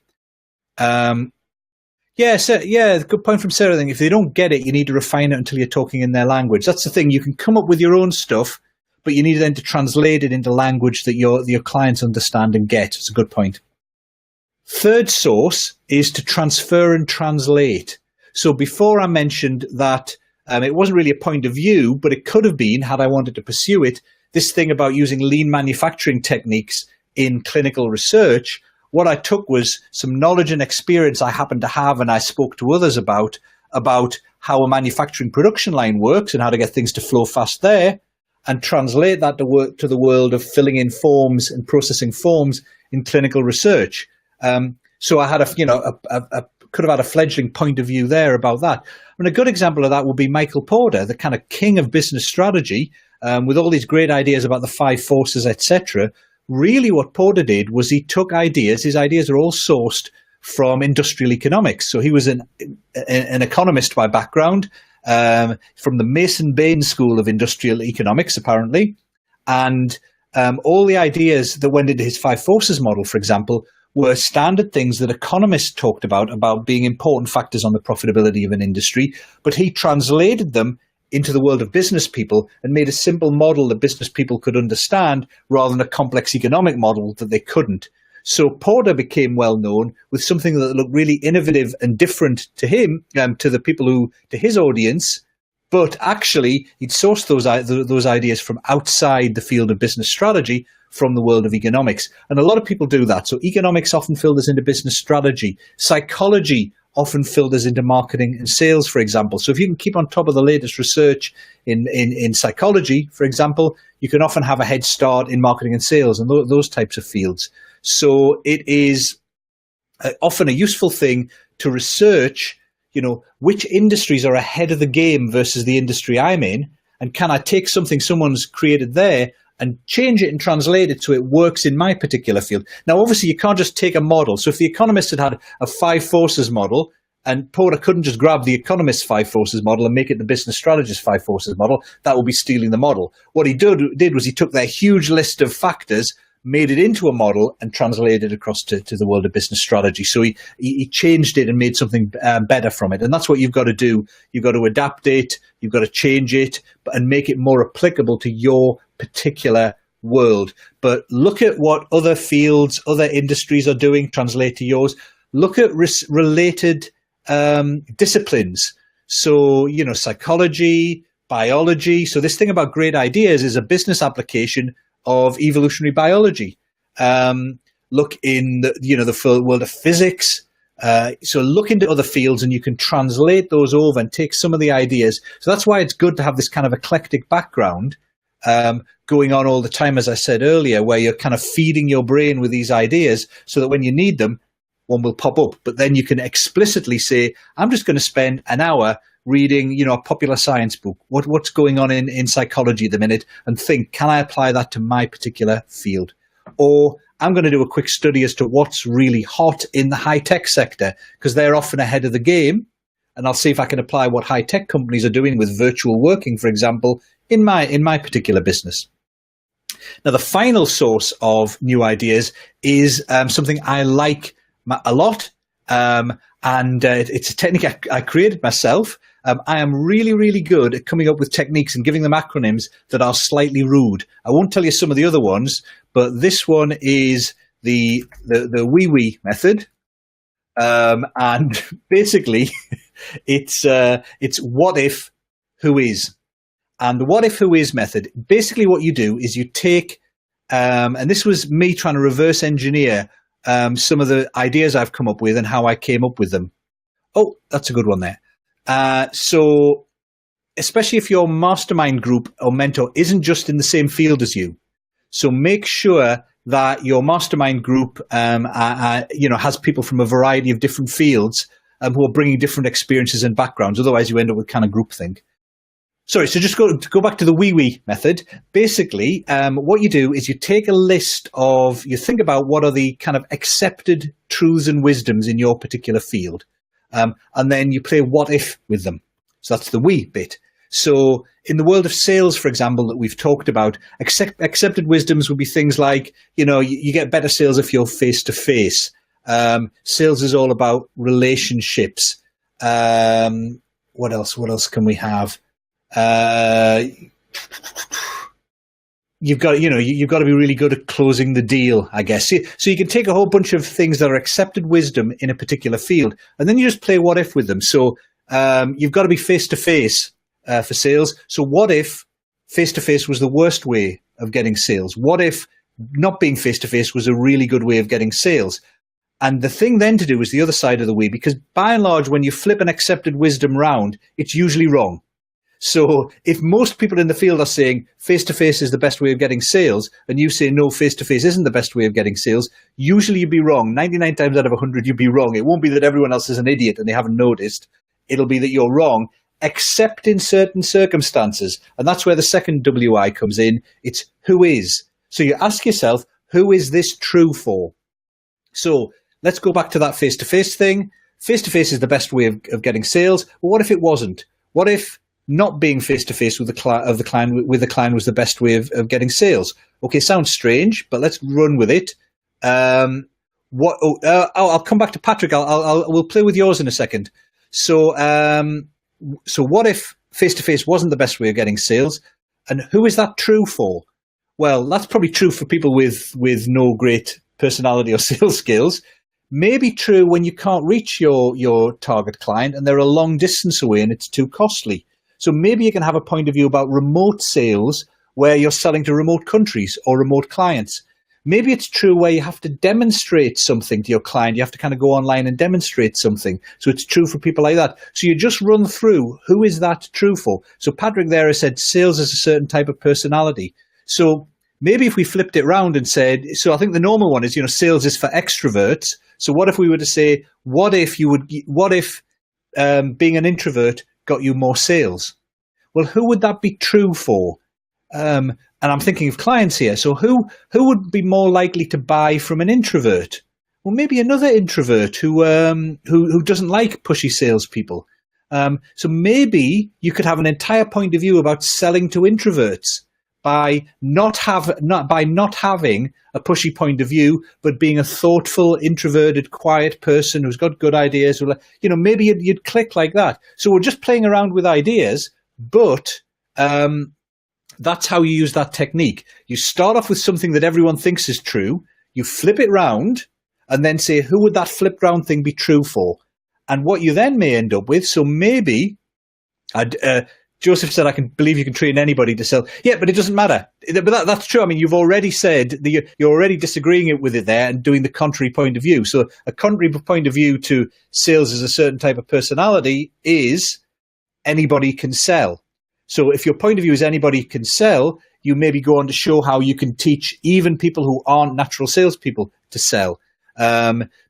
Good point from Sarah. If they don't get it, you need to refine it until you're talking in their language. That's the thing. You can come up with your own stuff, but you need then to translate it into language that your clients understand and get. It's a good point. Third source is to transfer and translate. So before I mentioned that it wasn't really a point of view, but it could have been had I wanted to pursue it. This thing about using lean manufacturing techniques in clinical research, what I took was some knowledge and experience I happened to have and I spoke to others about how a manufacturing production line works and how to get things to flow fast there, and translate that to the world of filling in forms and processing forms in clinical research. So I had could have had a fledgling point of view there about that. And a good example of that would be Michael Porter, the kind of king of business strategy, with all these great ideas about the 5 forces, etc. Really what Porter did was he took ideas. His ideas are all sourced from industrial economics. So he was an economist by background, from the Mason Bain School of Industrial Economics, apparently. And all the ideas that went into his 5 forces model, for example, were standard things that economists talked about being important factors on the profitability of an industry. But he translated them into the world of business people and made a simple model that business people could understand rather than a complex economic model that they couldn't. So Porter became well known with something that looked really innovative and different to him, to his audience, but actually he'd sourced those ideas from outside the field of business strategy, from the world of economics. And a lot of people do that. So economics often filters into business strategy. Psychology often filters into marketing and sales, for example. So if you can keep on top of the latest research in psychology, for example, you can often have a head start in marketing and sales and those types of fields. So it is often a useful thing to research, which industries are ahead of the game versus the industry I'm in, and can I take something someone's created there and change it and translate it so it works in my particular field. Now, obviously, you can't just take a model. So if The Economist had a 5 forces model, and Porter couldn't just grab The Economist's 5 forces model and make it the business strategist's 5 forces model, that would be stealing the model. What he did was he took their huge list of factors, made it into a model, and translated it across to the world of business strategy. So he changed it and made something better from it. And that's what you've got to do. You've got to adapt it, you've got to change it, and make it more applicable to your particular world. But look at what other fields, other industries are doing, translate to yours. Look at related disciplines. So, psychology, biology. So this thing about great ideas is a business application of evolutionary biology. Look in the world of physics. So look into other fields and you can translate those over and take some of the ideas. So that's why it's good to have this kind of eclectic background going on all the time, as I said earlier, where you're kind of feeding your brain with these ideas so that when you need them, one will pop up. But then you can explicitly say, I'm just going to spend an hour reading, a popular science book, what's going on in psychology at the minute, and think, can I apply that to my particular field? Or I'm going to do a quick study as to what's really hot in the high-tech sector, because they're often ahead of the game, and I'll see if I can apply what high-tech companies are doing with virtual working, for example, in my particular business. Now, the final source of new ideas is something I like a lot. And it's a technique I created myself. I am really, really good at coming up with techniques and giving them acronyms that are slightly rude. I won't tell you some of the other ones, but this one is the wee method. And basically, it's what if, who is. And the what if, who is method, basically what you do is you take, and this was me trying to reverse engineer some of the ideas I've come up with and how I came up with them. Oh, that's a good one there. So especially if your mastermind group or mentor isn't just in the same field as you. So make sure that your mastermind group, has people from a variety of different fields who are bringing different experiences and backgrounds. Otherwise, you end up with kind of groupthink. Sorry, so just go back to the wee method. Basically, what you do is you take a list of, you think about what are the kind of accepted truths and wisdoms in your particular field. And then you play what if with them. So that's the we bit. So in the world of sales, for example, that we've talked about, accepted wisdoms would be things like, you get better sales if you're face to face. Sales is all about relationships. What else can we have? You've got to be really good at closing the deal, I guess. So you can take a whole bunch of things that are accepted wisdom in a particular field, and then you just play what if with them. So you've got to be face to face for sales. So what if face to face was the worst way of getting sales? What if not being face to face was a really good way of getting sales? And the thing then to do is the other side of the way, because by and large, when you flip an accepted wisdom round, it's usually wrong. So if most people in the field are saying face-to-face is the best way of getting sales, and you say no, face-to-face isn't the best way of getting sales, usually you'd be wrong. 99 times out of 100, you'd be wrong. It won't be that everyone else is an idiot and they haven't noticed. It'll be that you're wrong, except in certain circumstances. And that's where the second WI comes in. It's who is. So you ask yourself, who is this true for? So let's go back to that face-to-face thing. Face-to-face is the best way of getting sales. But what if it wasn't? What if not being face-to-face with the client was the best way of getting sales? Okay, sounds strange, but let's run with it. I'll come back to Patrick. We'll play with yours in a second. So what if face-to-face wasn't the best way of getting sales? And who is that true for? Well, that's probably true for people with no great personality or sales skills. Maybe true when you can't reach your target client and they're a long distance away and it's too costly. So maybe you can have a point of view about remote sales where you're selling to remote countries or remote clients. Maybe it's true where you have to demonstrate something to your client. You have to kind of go online and demonstrate something. So it's true for people like that. So you just run through, who is that true for? So Patrick there has said sales is a certain type of personality. So maybe if we flipped it around and said, so I think the normal one is, sales is for extroverts. So what if we were to say, what if being an introvert got you more sales? Well, who would that be true for? And I'm thinking of clients here. So who would be more likely to buy from an introvert? Well, maybe another introvert who doesn't like pushy salespeople. So maybe you could have an entire point of view about selling to introverts by not having a pushy point of view, but being a thoughtful, introverted, quiet person who's got good ideas. Maybe you'd click like that. So we're just playing around with ideas, but that's how you use that technique. You start off with something that everyone thinks is true, you flip it round, and then say, who would that flipped round thing be true for? And what you then may end up with, so maybe, Joseph said, I can believe you can train anybody to sell. Yeah, but it doesn't matter. But that's true. I mean, you've already said, you're already disagreeing with it there and doing the contrary point of view. So a contrary point of view to sales as a certain type of personality is anybody can sell. So if your point of view is anybody can sell, you maybe go on to show how you can teach even people who aren't natural salespeople to sell.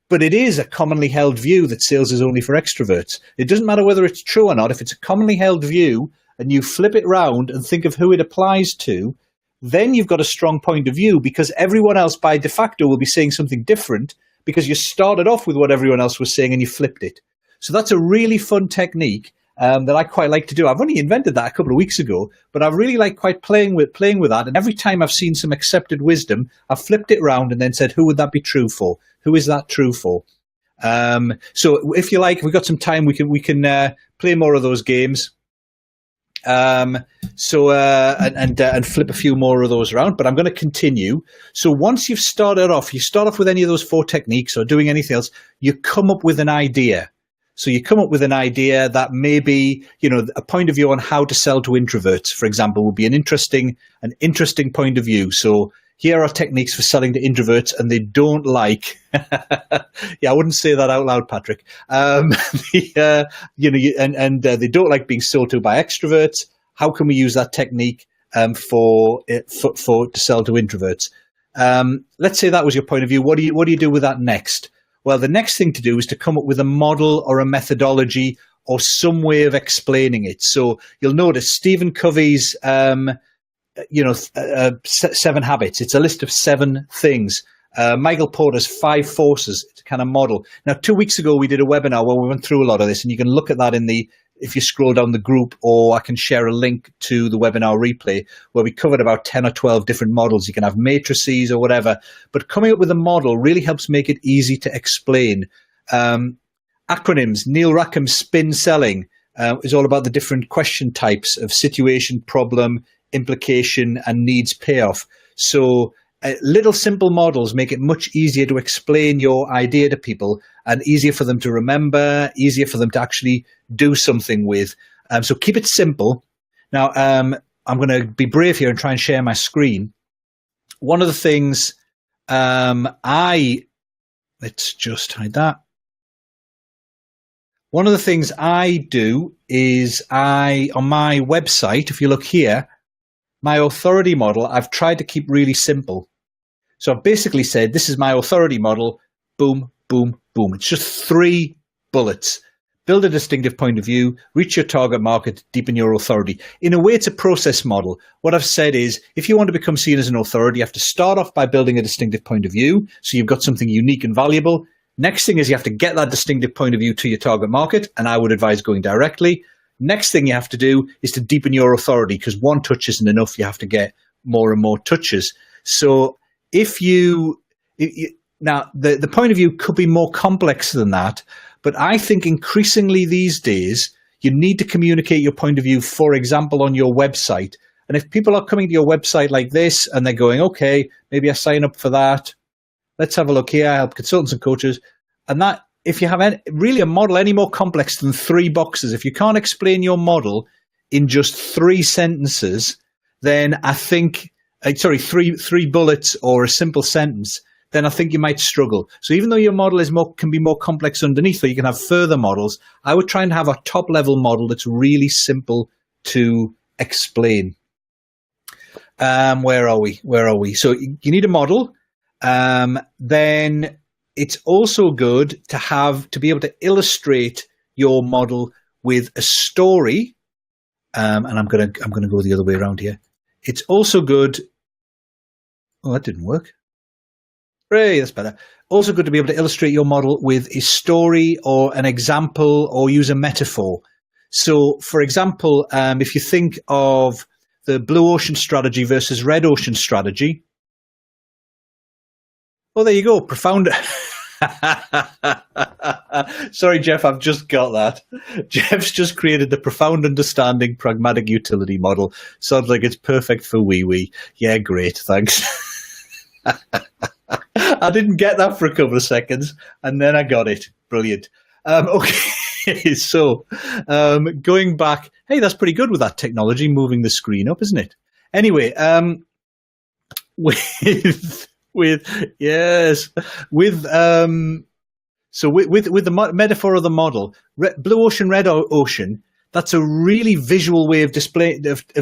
But it is a commonly held view that sales is only for extroverts. It doesn't matter whether it's true or not. If it's a commonly held view and you flip it round and think of who it applies to, then you've got a strong point of view because everyone else by de facto will be saying something different because you started off with what everyone else was saying and you flipped it. So that's a really fun technique that I quite like to do. I've only invented that a couple of weeks ago, but I really like quite playing with that. And every time I've seen some accepted wisdom, I've flipped it around and then said, who would that be true for? Who is that true for? So if you like, if we've got some time, we can play more of those games. And flip a few more of those around, but I'm going to continue. So once you've started off, you start off with any of those 4 techniques or doing anything else, you come up with an idea. So you come up with an idea that maybe, a point of view on how to sell to introverts, for example, would be an interesting point of view. So here are techniques for selling to introverts, and they don't like. Yeah, I wouldn't say that out loud, Patrick. They don't like being sold to by extroverts. How can we use that technique to sell to introverts? Let's say that was your point of view. What do you do with that next? Well, the next thing to do is to come up with a model or a methodology or some way of explaining it. So you'll notice Stephen Covey's 7 habits. It's a list of 7 things. Michael Porter's 5 forces. It's a kind of model. Now, 2 weeks ago, we did a webinar where we went through a lot of this, and you can look at that if you scroll down the group, or I can share a link to the webinar replay where we covered about 10 or 12 different models. You can have matrices or whatever, but coming up with a model really helps make it easy to explain. Acronyms. Neil Rackham's spin selling is all about the different question types of situation, problem, implication, and needs payoff. So little simple models make it much easier to explain your idea to people, and easier for them to remember, easier for them to actually do something with. So keep it simple. Now, I'm going to be brave here and try and share my screen. One of the things let's just hide that. One of the things I do is on my website, if you look here, my authority model, I've tried to keep really simple. So I've basically said, this is my authority model, boom, boom, boom. It's just 3 bullets. Build a distinctive point of view, reach your target market, deepen your authority. In a way, it's a process model. What I've said is, if you want to become seen as an authority, you have to start off by building a distinctive point of view. So you've got something unique and valuable. Next thing is you have to get that distinctive point of view to your target market, and I would advise going directly. Next thing you have to do is to deepen your authority, because 1 touch isn't enough. You have to get more and more touches. So now the point of view could be more complex than that, but I think increasingly these days you need to communicate your point of view, for example, on your website. And if people are coming to your website like this and they're going, okay, maybe I sign up for that. Let's have a look here. I help consultants and coaches. And that, if you have really a model any more complex than 3 boxes, if you can't explain your model in just 3 sentences, then I think, 3 bullets or a simple sentence, then I think you might struggle. So even though your model can be more complex underneath, or you can have further models, I would try and have a top level model that's really simple to explain. Where are we? So you need a model. Then it's also good to be able to illustrate your model with a story. And I'm gonna go the other way around here. It's also good. Oh, that didn't work. Hooray, that's better. Also good to be able to illustrate your model with a story or an example, or use a metaphor. So, for example, if you think of the blue ocean strategy versus red ocean strategy. Oh, there you go. Profound. Sorry, Jeff, I've just got that. Jeff's just created the profound understanding pragmatic utility model. Sounds like it's perfect for wee. Yeah, great. Thanks. I didn't get that for a couple of seconds, and then I got it. Brilliant. Okay, so going back. Hey, that's pretty good with that technology, moving the screen up, isn't it? Anyway, with the metaphor of the model, blue ocean, red ocean, that's a really visual way of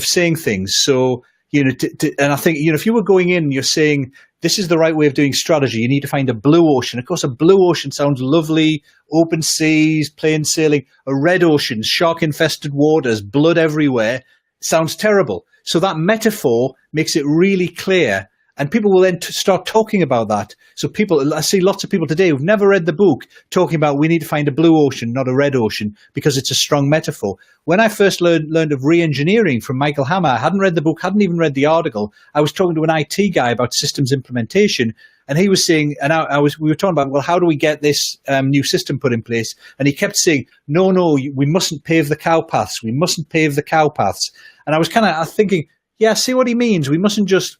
saying things. So, and I think, if you were going in and you're saying, this is the right way of doing strategy, you need to find a blue ocean. Of course, a blue ocean sounds lovely, open seas, plain sailing. A red ocean, shark-infested waters, blood everywhere, sounds terrible. So that metaphor makes it really clear. And people will then start talking about that. So I see lots of people today who've never read the book talking about we need to find a blue ocean, not a red ocean, because it's a strong metaphor. When I first learned of re-engineering from Michael Hammer, I hadn't read the book, hadn't even read the article. I was talking to an IT guy about systems implementation, And he was saying, and we were talking about, well, how do we get this new system put in place? And he kept saying, no, we mustn't pave the cow paths. We mustn't pave the cow paths. And I was kind of thinking, yeah, I see what he means. We mustn't just,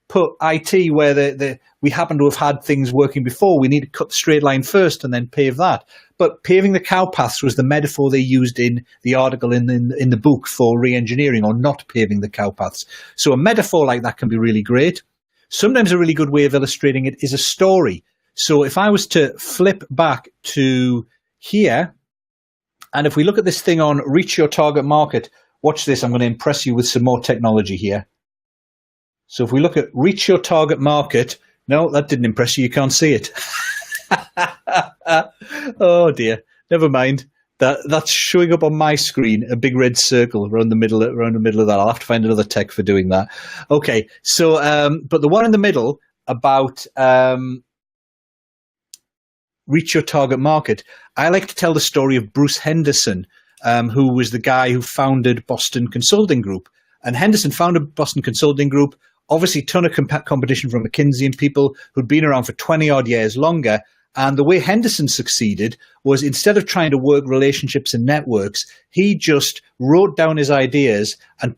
put IT where we happen to have had things working before. We need to cut the straight line first and then pave that. But paving the cow paths was the metaphor they used in the article in the book for re-engineering, or not paving the cow paths. So a metaphor like that can be really great. Sometimes a really good way of illustrating it is a story. So if I was to flip back to here, and if we look at this thing on Reach Your Target Market, watch this, I'm going to impress you with some more technology here. So if we look at Reach Your Target Market, no, that didn't impress you. You can't see it. Oh dear, never mind. That's showing up on my screen, a big red circle around the middle of that. I'll have to find another tech for doing that. Okay, so but the one in the middle about Reach Your Target Market, I like to tell the story of Bruce Henderson, who was the guy who founded Boston Consulting Group. And Henderson founded Boston Consulting Group, obviously a ton of competition from McKinsey and people who'd been around for 20 odd years longer. And the way Henderson succeeded was, instead of trying to work relationships and networks, he just wrote down his ideas and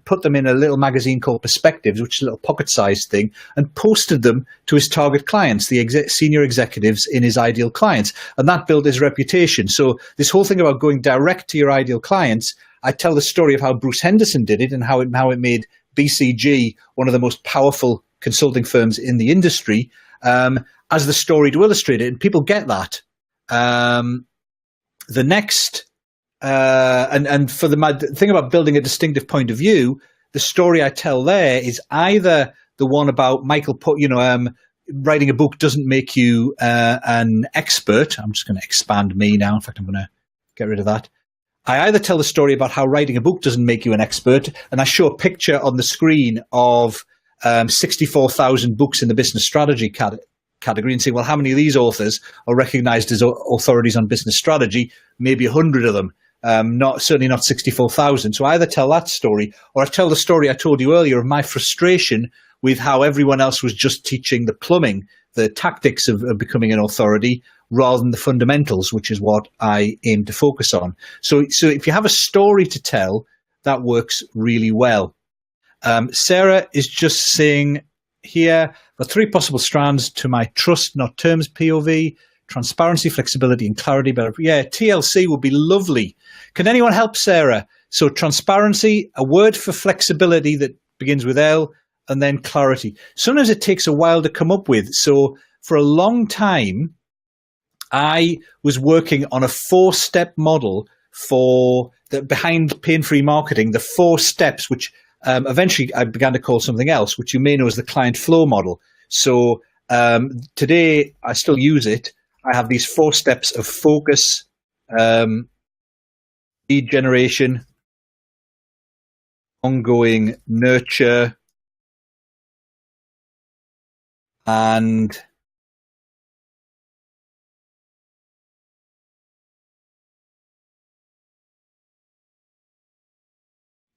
put them in a little magazine called Perspectives, which is a little pocket-sized thing, and posted them to his target clients, the senior executives in his ideal clients. And that built his reputation. So this whole thing about going direct to your ideal clients, I tell the story of how Bruce Henderson did it and how it made BCG one of the most powerful consulting firms in the industry, as the story to illustrate it. And people get that. The next, and for the thing about building a distinctive point of view, the story I tell there is either the one about writing a book doesn't make you an expert. I'm just going to expand me now. In fact, I'm going to get rid of that. I either tell the story about how writing a book doesn't make you an expert, and I show a picture on the screen of 64,000 books in the business strategy category and say, well, how many of these authors are recognized as authorities on business strategy? Maybe 100 of them, certainly not 64,000. So I either tell that story, or I tell the story I told you earlier of my frustration with how everyone else was just teaching the plumbing, the tactics of becoming an authority, rather than the fundamentals, which is what I aim to focus on. So if you have a story to tell, that works really well. Sarah is just saying here, the 3 possible strands to my trust, not terms POV: transparency, flexibility, and clarity. But yeah, TLC would be lovely. Can anyone help Sarah? So transparency, a word for flexibility that begins with L, and then clarity. Sometimes it takes a while to come up with. So for a long time, I was working on a 4-step model behind pain-free marketing, the 4 steps, which eventually I began to call something else, which you may know as the client flow model. So today I still use it. I have these 4 steps of focus, lead generation, ongoing nurture, and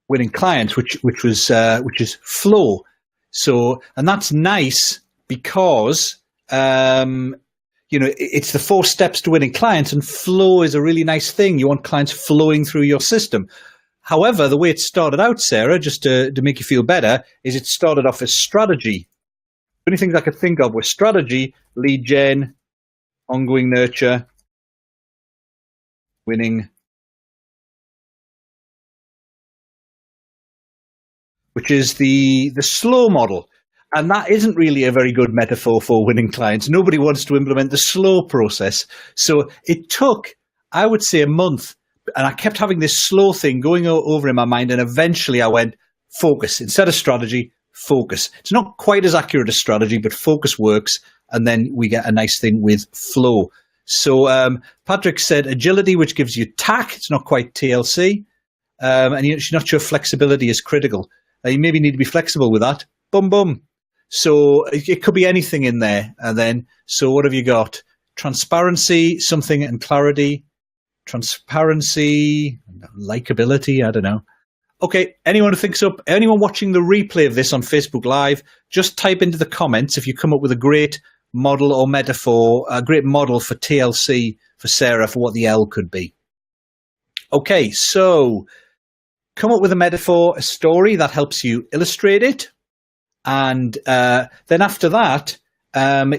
winning clients, which is flow. So, and that's nice because it's the 4 steps to winning clients, and flow is a really nice thing. You want clients flowing through your system. However, the way it started out, Sarah, just to make you feel better, is it started off as strategy. The only things I could think of were strategy, lead gen, ongoing nurture, winning, which is the slow model. And that isn't really a very good metaphor for winning clients. Nobody wants to implement the slow process. So it took, I would say, a month. And I kept having this slow thing going over in my mind. And eventually I went, focus. Instead of strategy, focus. It's not quite as accurate as strategy, but focus works. And then we get a nice thing with flow. So Patrick said agility, which gives you tack. It's not quite TLC. And she's not sure flexibility is critical. You maybe need to be flexible with that. Boom, boom. So it could be anything in there. And then, so what have you got? Transparency, something, and clarity. Transparency, likability, I don't know. Okay, anyone who thinks up, anyone watching the replay of this on Facebook Live, just type into the comments if you come up with a great model or metaphor, a great model for TLC for Sarah for what the L could be. Okay, so come up with a metaphor, a story that helps you illustrate it. And then after that,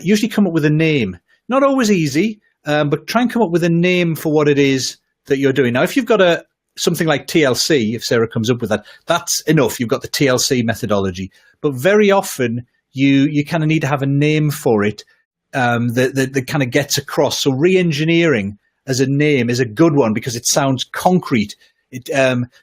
usually come up with a name. Not always easy, but try and come up with a name for what it is that you're doing. Now, if you've got something like TLC, if Sarah comes up with that, that's enough. You've got the TLC methodology. But very often, you kind of need to have a name for it that kind of gets across. So re-engineering as a name is a good one because it sounds concrete.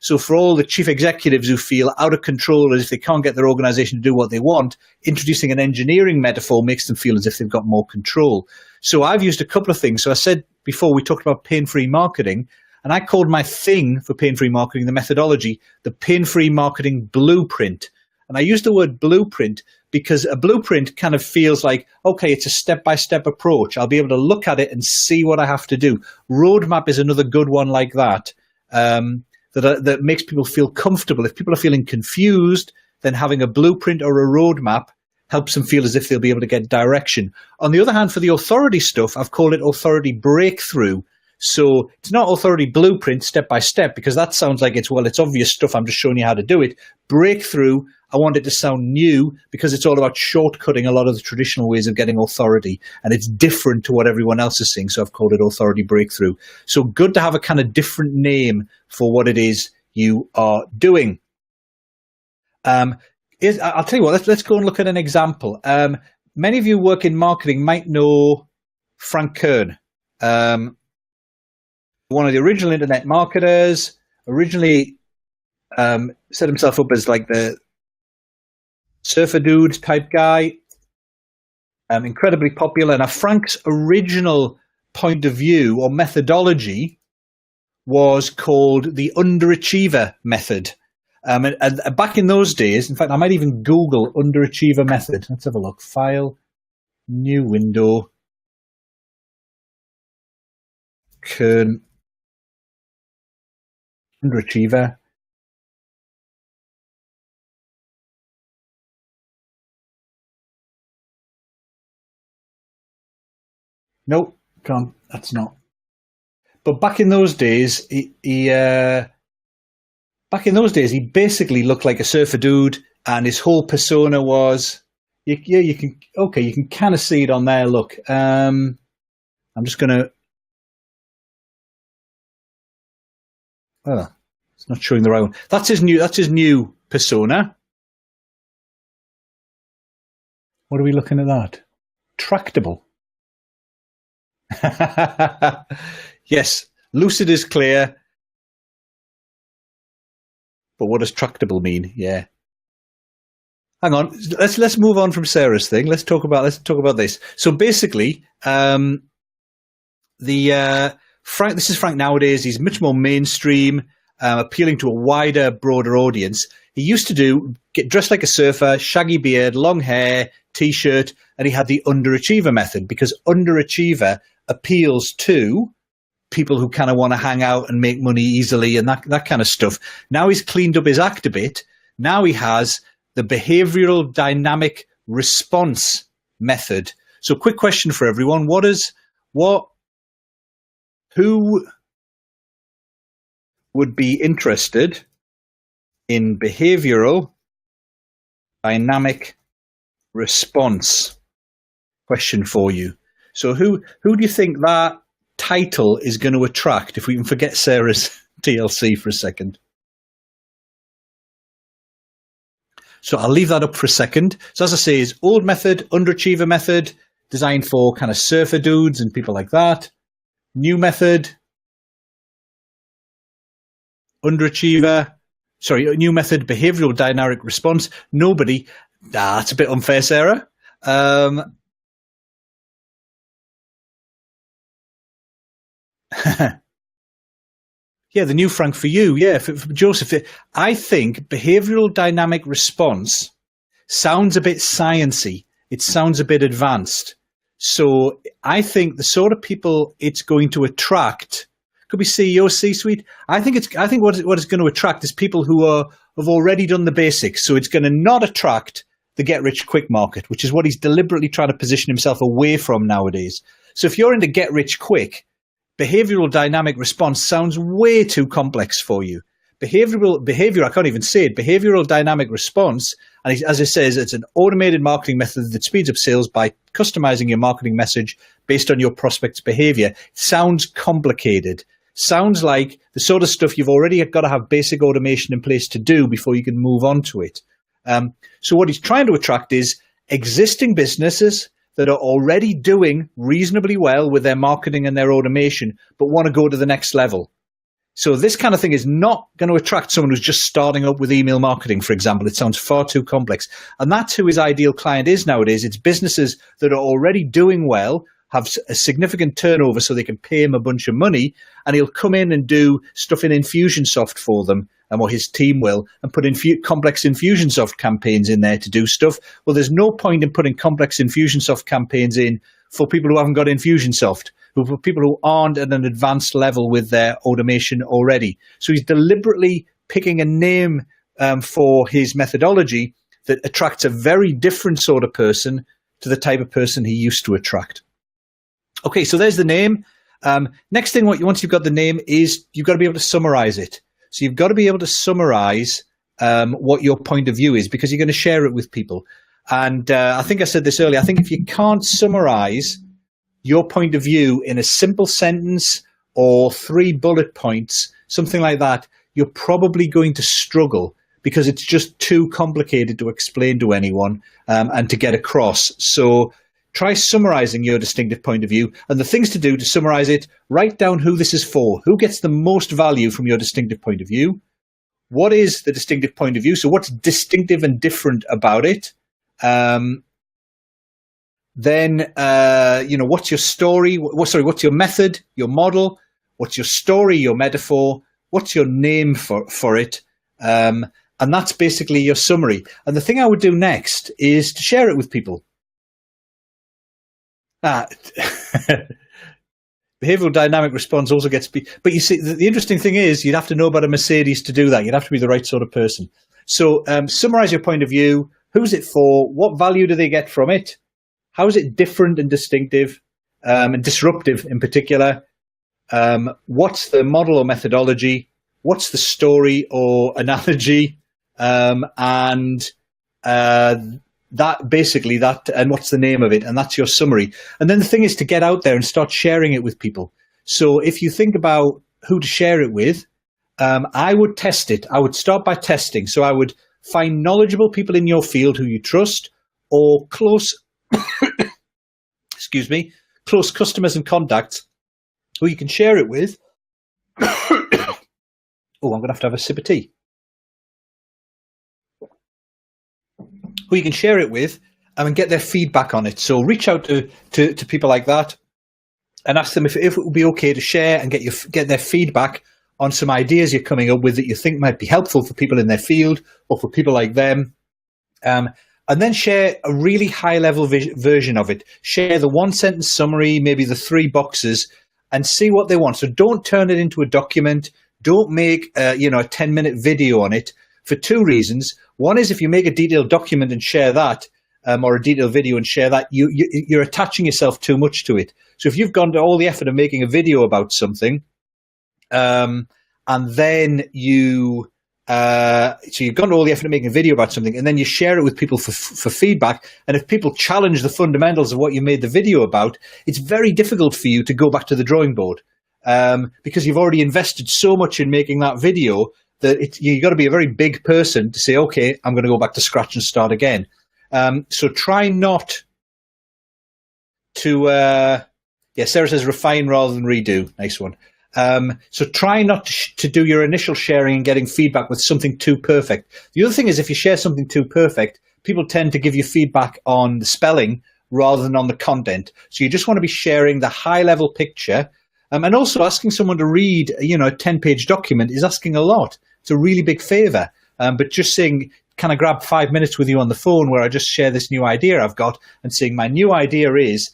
So for all the chief executives who feel out of control as if they can't get their organization to do what they want, introducing an engineering metaphor makes them feel as if they've got more control. So I've used a couple of things. So I said before we talked about pain-free marketing, and I called my thing for pain-free marketing, the methodology, the pain-free marketing blueprint. And I use the word blueprint because a blueprint kind of feels like, okay, it's a step-by-step approach. I'll be able to look at it and see what I have to do. Roadmap is another good one like that. That makes people feel comfortable. If people are feeling confused, then having a blueprint or a roadmap helps them feel as if they'll be able to get direction. On the other hand, for the authority stuff, I've called it authority breakthrough. So it's not authority blueprint step by step, because that sounds like it's obvious stuff. I'm just showing you how to do it. Breakthrough, I want it to sound new because it's all about shortcutting a lot of the traditional ways of getting authority. And it's different to what everyone else is saying. So I've called it authority breakthrough. So good to have a kind of different name for what it is you are doing. I'll tell you what, let's go and look at an example. Many of you who work in marketing might know Frank Kern. One of the original internet marketers, originally set himself up as like the surfer dude type guy, incredibly popular. Now, Frank's original point of view or methodology was called the underachiever method. And back in those days, in fact, I might even Google underachiever method. Let's have a look. File, new window, Kern. Underachiever. Nope, can't. That's not. But back in those days, he basically looked like a surfer dude, and his whole persona was. You can kind of see it on there. Look, I'm just gonna. Oh, it's not showing the right one. That's his new persona. What are we looking at that? Tractable. Yes, lucid is clear. But what does tractable mean? Yeah. Hang on. Let's move on from Sarah's thing. Let's talk about this. So basically, this is Frank nowadays. He's much more mainstream, appealing to a wider, broader audience. He used to get dressed like a surfer, shaggy beard, long hair, T-shirt, and he had the underachiever method because underachiever appeals to people who kind of want to hang out and make money easily and that kind of stuff. Now he's cleaned up his act a bit. Now he has the behavioral dynamic response method. So quick question for everyone. Who would be interested in behavioral dynamic response? Question for you. So who do you think that title is going to attract if we can forget Sarah's TLC for a second? So I'll leave that up for a second. So as I say, is old method, underachiever method, designed for kind of surfer dudes and people like that. New method, underachiever, new method, behavioral dynamic response. Nobody. That's a bit unfair, Sarah. Yeah, the new Frank for you. Yeah, for Joseph. I think behavioral dynamic response sounds a bit sciencey. It sounds a bit advanced. So I think the sort of people it's going to attract, could be CEO, C-suite. I think what it's going to attract is people who have already done the basics. So it's going to not attract the get-rich-quick market, which is what he's deliberately trying to position himself away from nowadays. So if you're into get-rich-quick, behavioral dynamic response sounds way too complex for you. Behavior, I can't even say it. Behavioral dynamic response, and as it says, it's an automated marketing method that speeds up sales by customizing your marketing message based on your prospect's behavior. It sounds complicated. Sounds like the sort of stuff you've already got to have basic automation in place to do before you can move on to it. So what he's trying to attract is existing businesses that are already doing reasonably well with their marketing and their automation, but want to go to the next level. So this kind of thing is not going to attract someone who's just starting up with email marketing, for example. It sounds far too complex. And that's who his ideal client is nowadays. It's businesses that are already doing well, have a significant turnover so they can pay him a bunch of money, and he'll come in and do stuff in Infusionsoft for them, or his team will, and put complex Infusionsoft campaigns in there to do stuff. Well, there's no point in putting complex Infusionsoft campaigns in for people who haven't got Infusionsoft, for people who aren't at an advanced level with their automation already. So he's deliberately picking a name for his methodology that attracts a very different sort of person to the type of person he used to attract. Okay, so there's the name. Next thing, once you've got the name, is you've got to be able to summarize it. So you've got to be able to summarize what your point of view is, because you're going to share it with people. And I think I said this earlier. I think if you can't summarize your point of view in a simple sentence or 3 bullet points, something like that, you're probably going to struggle because it's just too complicated to explain to anyone and to get across. So try summarizing your distinctive point of view, and the things to do to summarize it: write down who this is for, who gets the most value from your distinctive point of view. What is the distinctive point of view? So what's distinctive and different about it? Then, what's your story? What's your method, your model? What's your story, your metaphor? What's your name for it? And that's basically your summary. And the thing I would do next is to share it with people. Behavioral dynamic response also gets... But you see, the interesting thing is you'd have to know about a Mercedes to do that. You'd have to be the right sort of person. So summarize your point of view. Who's it for? What value do they get from it? How is it different and distinctive and disruptive in particular? What's the model or methodology? What's the story or analogy? And what's the name of it? And that's your summary. And then the thing is to get out there and start sharing it with people. So if you think about who to share it with, I would test it. I would start by testing. So I would find knowledgeable people in your field who you trust, or close close customers and contacts who you can share it with. I'm going to have a sip of tea. Who you can share it with and get their feedback on it. So reach out to people like that and ask them if it would be okay to share and get their feedback on some ideas you're coming up with that you think might be helpful for people in their field or for people like them. And then share a really high-level version of it. Share the 1-sentence summary, maybe the 3 boxes, and see what they want. So don't turn it into a document. Don't make a 10-minute video on it, for 2 reasons. One is if you make a detailed document and share that, or a detailed video and share that, you're attaching yourself too much to it. So if you've gone to all the effort of making a video about something, and then you've gone to all the effort of making a video about something, and then you share it with people for feedback. And if people challenge the fundamentals of what you made the video about, it's very difficult for you to go back to the drawing board, because you've already invested so much in making that video that you've got to be a very big person to say, okay, I'm going to go back to scratch and start again. So try not to, Sarah says refine rather than redo. Nice one. So try not to do your initial sharing and getting feedback with something too perfect. The other thing is if you share something too perfect, people tend to give you feedback on the spelling rather than on the content. So you just want to be sharing the high level picture. And also asking someone to read, a 10-page document is asking a lot. It's a really big favor. But just saying, can I grab 5 minutes with you on the phone where I just share this new idea I've got, and saying my new idea is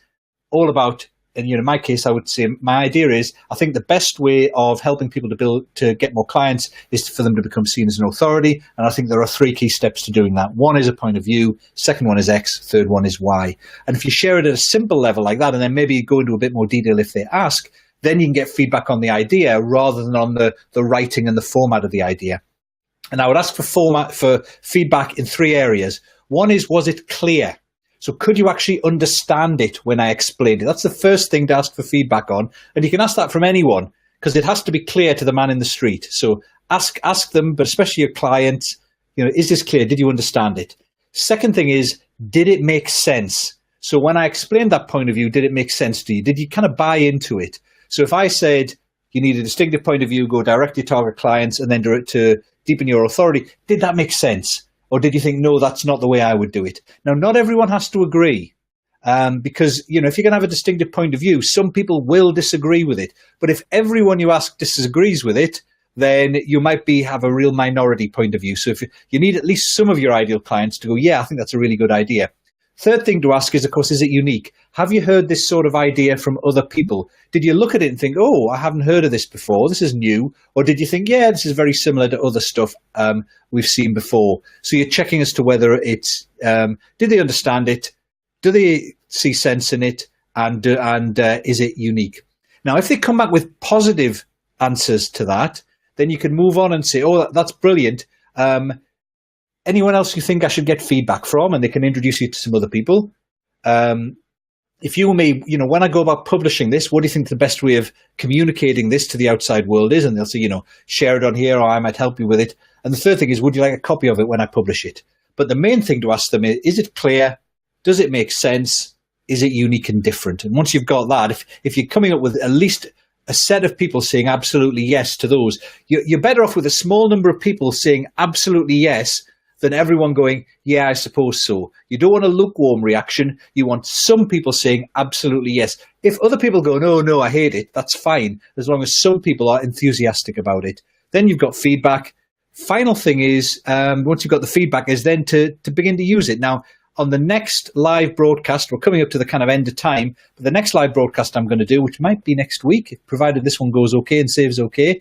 all about and in my case, I would say my idea is I think the best way of helping people to get more clients is for them to become seen as an authority. And I think there are 3 key steps to doing that. One is a point of view. Second one is X. Third one is Y. And if you share it at a simple level like that, and then maybe go into a bit more detail if they ask, then you can get feedback on the idea rather than on the writing and the format of the idea. And I would ask for feedback in 3 areas. One is, was it clear? So could you actually understand it when I explained it? That's the first thing to ask for feedback on. And you can ask that from anyone because it has to be clear to the man in the street. So ask them, but especially your clients, is this clear? Did you understand it? Second thing is, did it make sense? So when I explained that point of view, did it make sense to you? Did you kind of buy into it? So if I said you need a distinctive point of view, go directly target clients, and then to deepen your authority, did that make sense? Or did you think, no, that's not the way I would do it? Now, not everyone has to agree because, if you're going to have a distinctive point of view, some people will disagree with it. But if everyone you ask disagrees with it, then you might have a real minority point of view. So if you need at least some of your ideal clients to go, yeah, I think that's a really good idea. Third thing to ask is, of course, is it unique? Have you heard this sort of idea from other people? Did you look at it and think, oh, I haven't heard of this before, this is new? Or did you think, yeah, this is very similar to other stuff we've seen before? So you're checking as to whether it's, did they understand it? Do they see sense in it? And is it unique? Now, if they come back with positive answers to that, then you can move on and say, oh, that's brilliant. Anyone else you think I should get feedback from, and they can introduce you to some other people. If you and me, when I go about publishing this, what do you think the best way of communicating this to the outside world is? And they'll say, share it on here, or I might help you with it. And the third thing is, would you like a copy of it when I publish it? But the main thing to ask them is it clear? Does it make sense? Is it unique and different? And once you've got that, if you're coming up with at least a set of people saying absolutely yes to those, you're better off with a small number of people saying absolutely yes than everyone going, yeah, I suppose so. You don't want a lukewarm reaction. You want some people saying absolutely yes. If other people go, no, I hate it, that's fine, as long as some people are enthusiastic about it. Then you've got feedback. Final thing is, once you've got the feedback, is then to begin to use it. Now, on the next live broadcast, we're coming up to the kind of end of time, but the next live broadcast I'm going to do, which might be next week, provided this one goes okay and saves okay,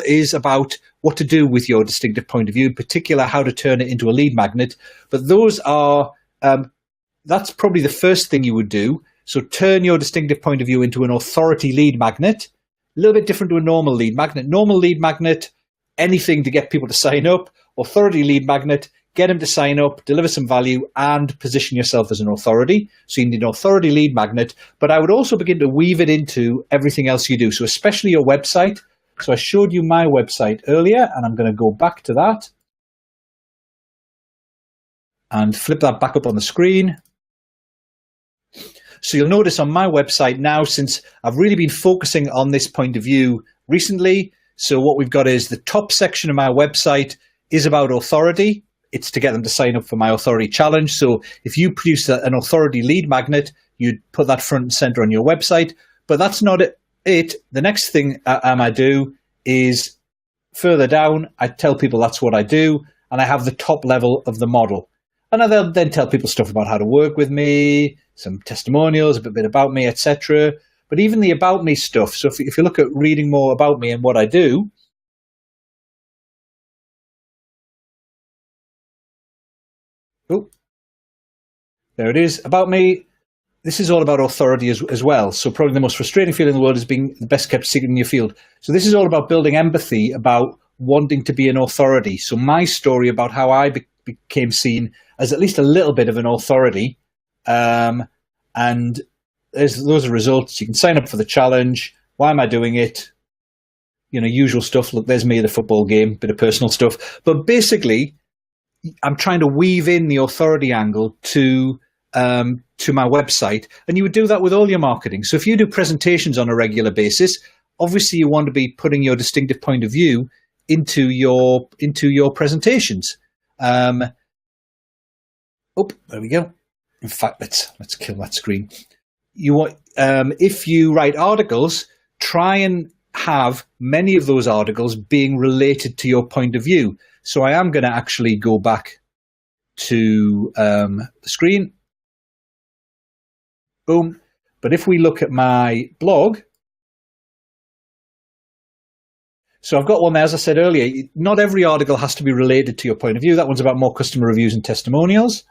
is about what to do with your distinctive point of view, in particular how to turn it into a lead magnet. But those are, that's probably the first thing you would do. So turn your distinctive point of view into an authority lead magnet, a little bit different to a normal lead magnet. Normal lead magnet, anything to get people to sign up. Authority lead magnet, get them to sign up, deliver some value, and position yourself as an authority. So you need an authority lead magnet, but I would also begin to weave it into everything else you do. So especially your website. So I showed you my website earlier, and I'm going to go back to that and flip that back up on the screen. So you'll notice on my website now, since I've really been focusing on this point of view recently, so what we've got is the top section of my website is about authority. It's to get them to sign up for my authority challenge. So if you produce an authority lead magnet, you'd put that front and center on your website, but that's not it. The next thing I do is further down, I tell people that's what I do, and I have the top level of the model. And I'll then tell people stuff about how to work with me, some testimonials, a bit about me, etc. But even the about me stuff, so if you look at reading more about me and what I do, there it is, about me. This is all about authority as well. So probably the most frustrating feeling in the world is being the best kept secret in your field. So this is all about building empathy, about wanting to be an authority. So my story about how I became seen as at least a little bit of an authority. And those are results. You can sign up for the challenge. Why am I doing it? Usual stuff. Look, there's me at a football game, bit of personal stuff. But basically, I'm trying to weave in the authority angle to my website, and you would do that with all your marketing. So if you do presentations on a regular basis, obviously you want to be putting your distinctive point of view into your presentations. There we go. In fact, let's kill that screen. You want if you write articles, try and have many of those articles being related to your point of view. So I am going to actually go back to the screen. Boom. But if we look at my blog, so I've got one there, as I said earlier, not every article has to be related to your point of view. That one's about more customer reviews and testimonials.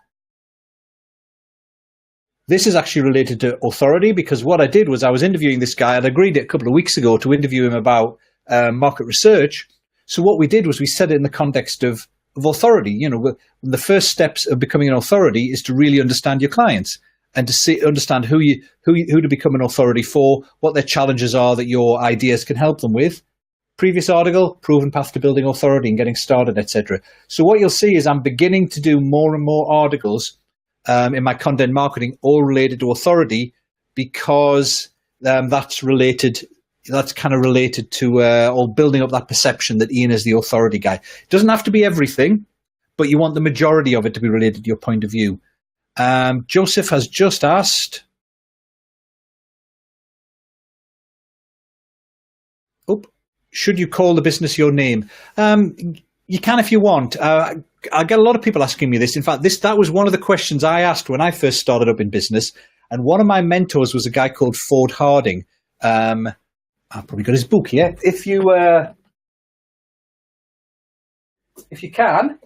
This is actually related to authority, because what I did was I was interviewing this guy. I'd agreed a couple of weeks ago to interview him about market research. So what we did was we set it in the context of authority. You know, the first steps of becoming an authority is to really understand your clients and to understand who to become an authority for, what their challenges are that your ideas can help them with. Previous article, proven path to building authority and getting started, etc. So what you'll see is I'm beginning to do more and more articles in my content marketing, all related to authority, because that's kind of related to or building up that perception that Ian is the authority guy. It doesn't have to be everything, but you want the majority of it to be related to your point of view. Joseph has just asked, should you call the business your name? You can if you want. I get a lot of people asking me this. In fact, that was one of the questions I asked when I first started up in business. And one of my mentors was a guy called Ford Harding. I've probably got his book here. If you can,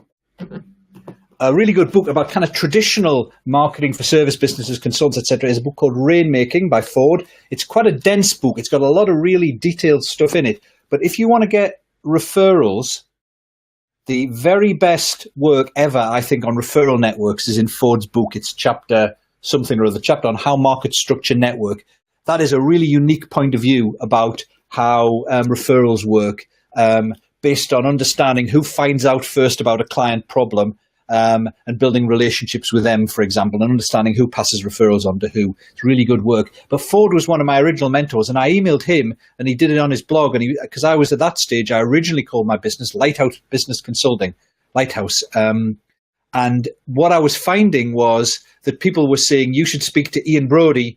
a really good book about kind of traditional marketing for service businesses, consultants, etc., is a book called Rainmaking by Ford. It's quite a dense book. It's got a lot of really detailed stuff in it. But if you want to get referrals, the very best work ever, I think, on referral networks is in Ford's book. It's chapter something or other, chapter on how markets structure network. That is a really unique point of view about how referrals work, based on understanding who finds out first about a client problem, and building relationships with them, for example, and understanding who passes referrals on to who. It's really good work. But Ford was one of my original mentors, and I emailed him, and he did it on his blog. And because I was at that stage, I originally called my business Lighthouse Business Consulting, Lighthouse. And what I was finding was that people were saying, you should speak to Ian Brody,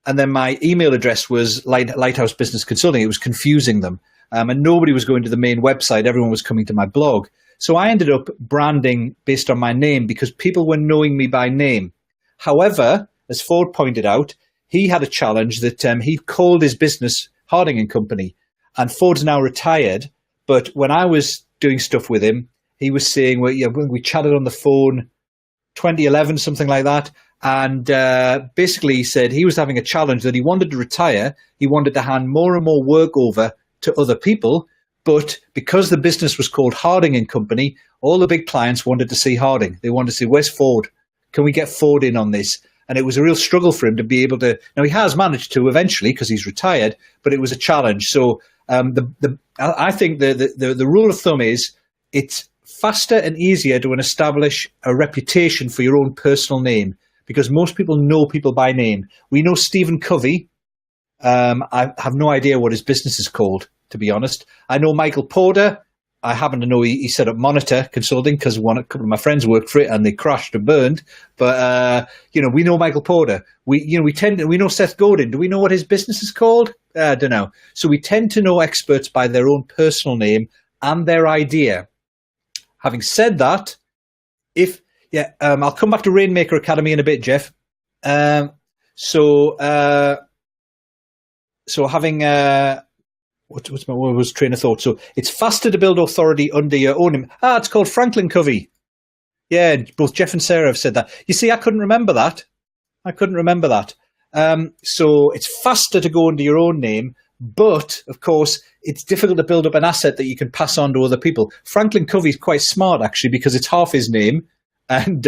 and then my email address was Lighthouse Business Consulting. It was confusing them. And nobody was going to the main website. Everyone was coming to my blog. So I ended up branding based on my name because people were knowing me by name. However, as Ford pointed out, he had a challenge that he called his business Harding and Company. And Ford's now retired. But when I was doing stuff with him, he was saying, well, yeah, we chatted on the phone 2011, something like that. And basically he said he was having a challenge that he wanted to retire. He wanted to hand more and more work over to other people. But because the business was called Harding and Company, all the big clients wanted to see Harding. They wanted to say, where's Ford? Can we get Ford in on this? And it was a real struggle for him to be able to. Now, he has managed to eventually because he's retired, but it was a challenge. So I think the rule of thumb is it's faster and easier to establish a reputation for your own personal name, because most people know people by name. We know Stephen Covey. I have no idea what his business is called, to be honest. I know Michael Porter. I happen to know he set up Monitor Consulting because a couple of my friends worked for it and they crashed and burned. But we know Michael Porter. We know Seth Godin. Do we know what his business is called? I don't know. So we tend to know experts by their own personal name and their idea. Having said that, I'll come back to Rainmaker Academy in a bit, Jeff. So having what's my train of thought? So it's faster to build authority under your own name. It's called Franklin Covey. Yeah, both Jeff and Sarah have said that. You see, I couldn't remember that. So it's faster to go under your own name, but of course it's difficult to build up an asset that you can pass on to other people. Franklin Covey is quite smart actually, because it's half his name and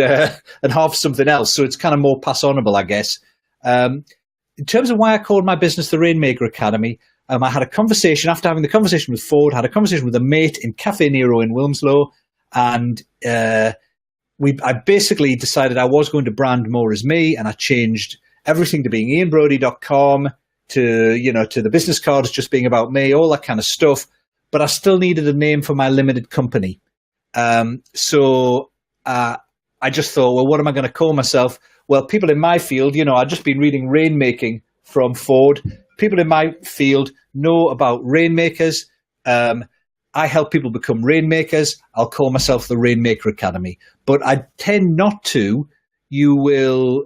half something else. So it's kind of more pass-onable, I guess. In terms of why I called my business the Rainmaker Academy, I had a conversation after having the conversation with Ford, had a conversation with a mate in Cafe Nero in Wilmslow, and I basically decided I was going to brand more as me, and I changed everything to being ianbrody.com, to the business cards just being about me, all that kind of stuff. But I still needed a name for my limited company. So I just thought, well, what am I going to call myself? Well, people in my field, I've just been reading Rainmaking from Ford. People in my field know about rainmakers. I help people become rainmakers. I'll call myself the Rainmaker Academy. But I tend not to. You will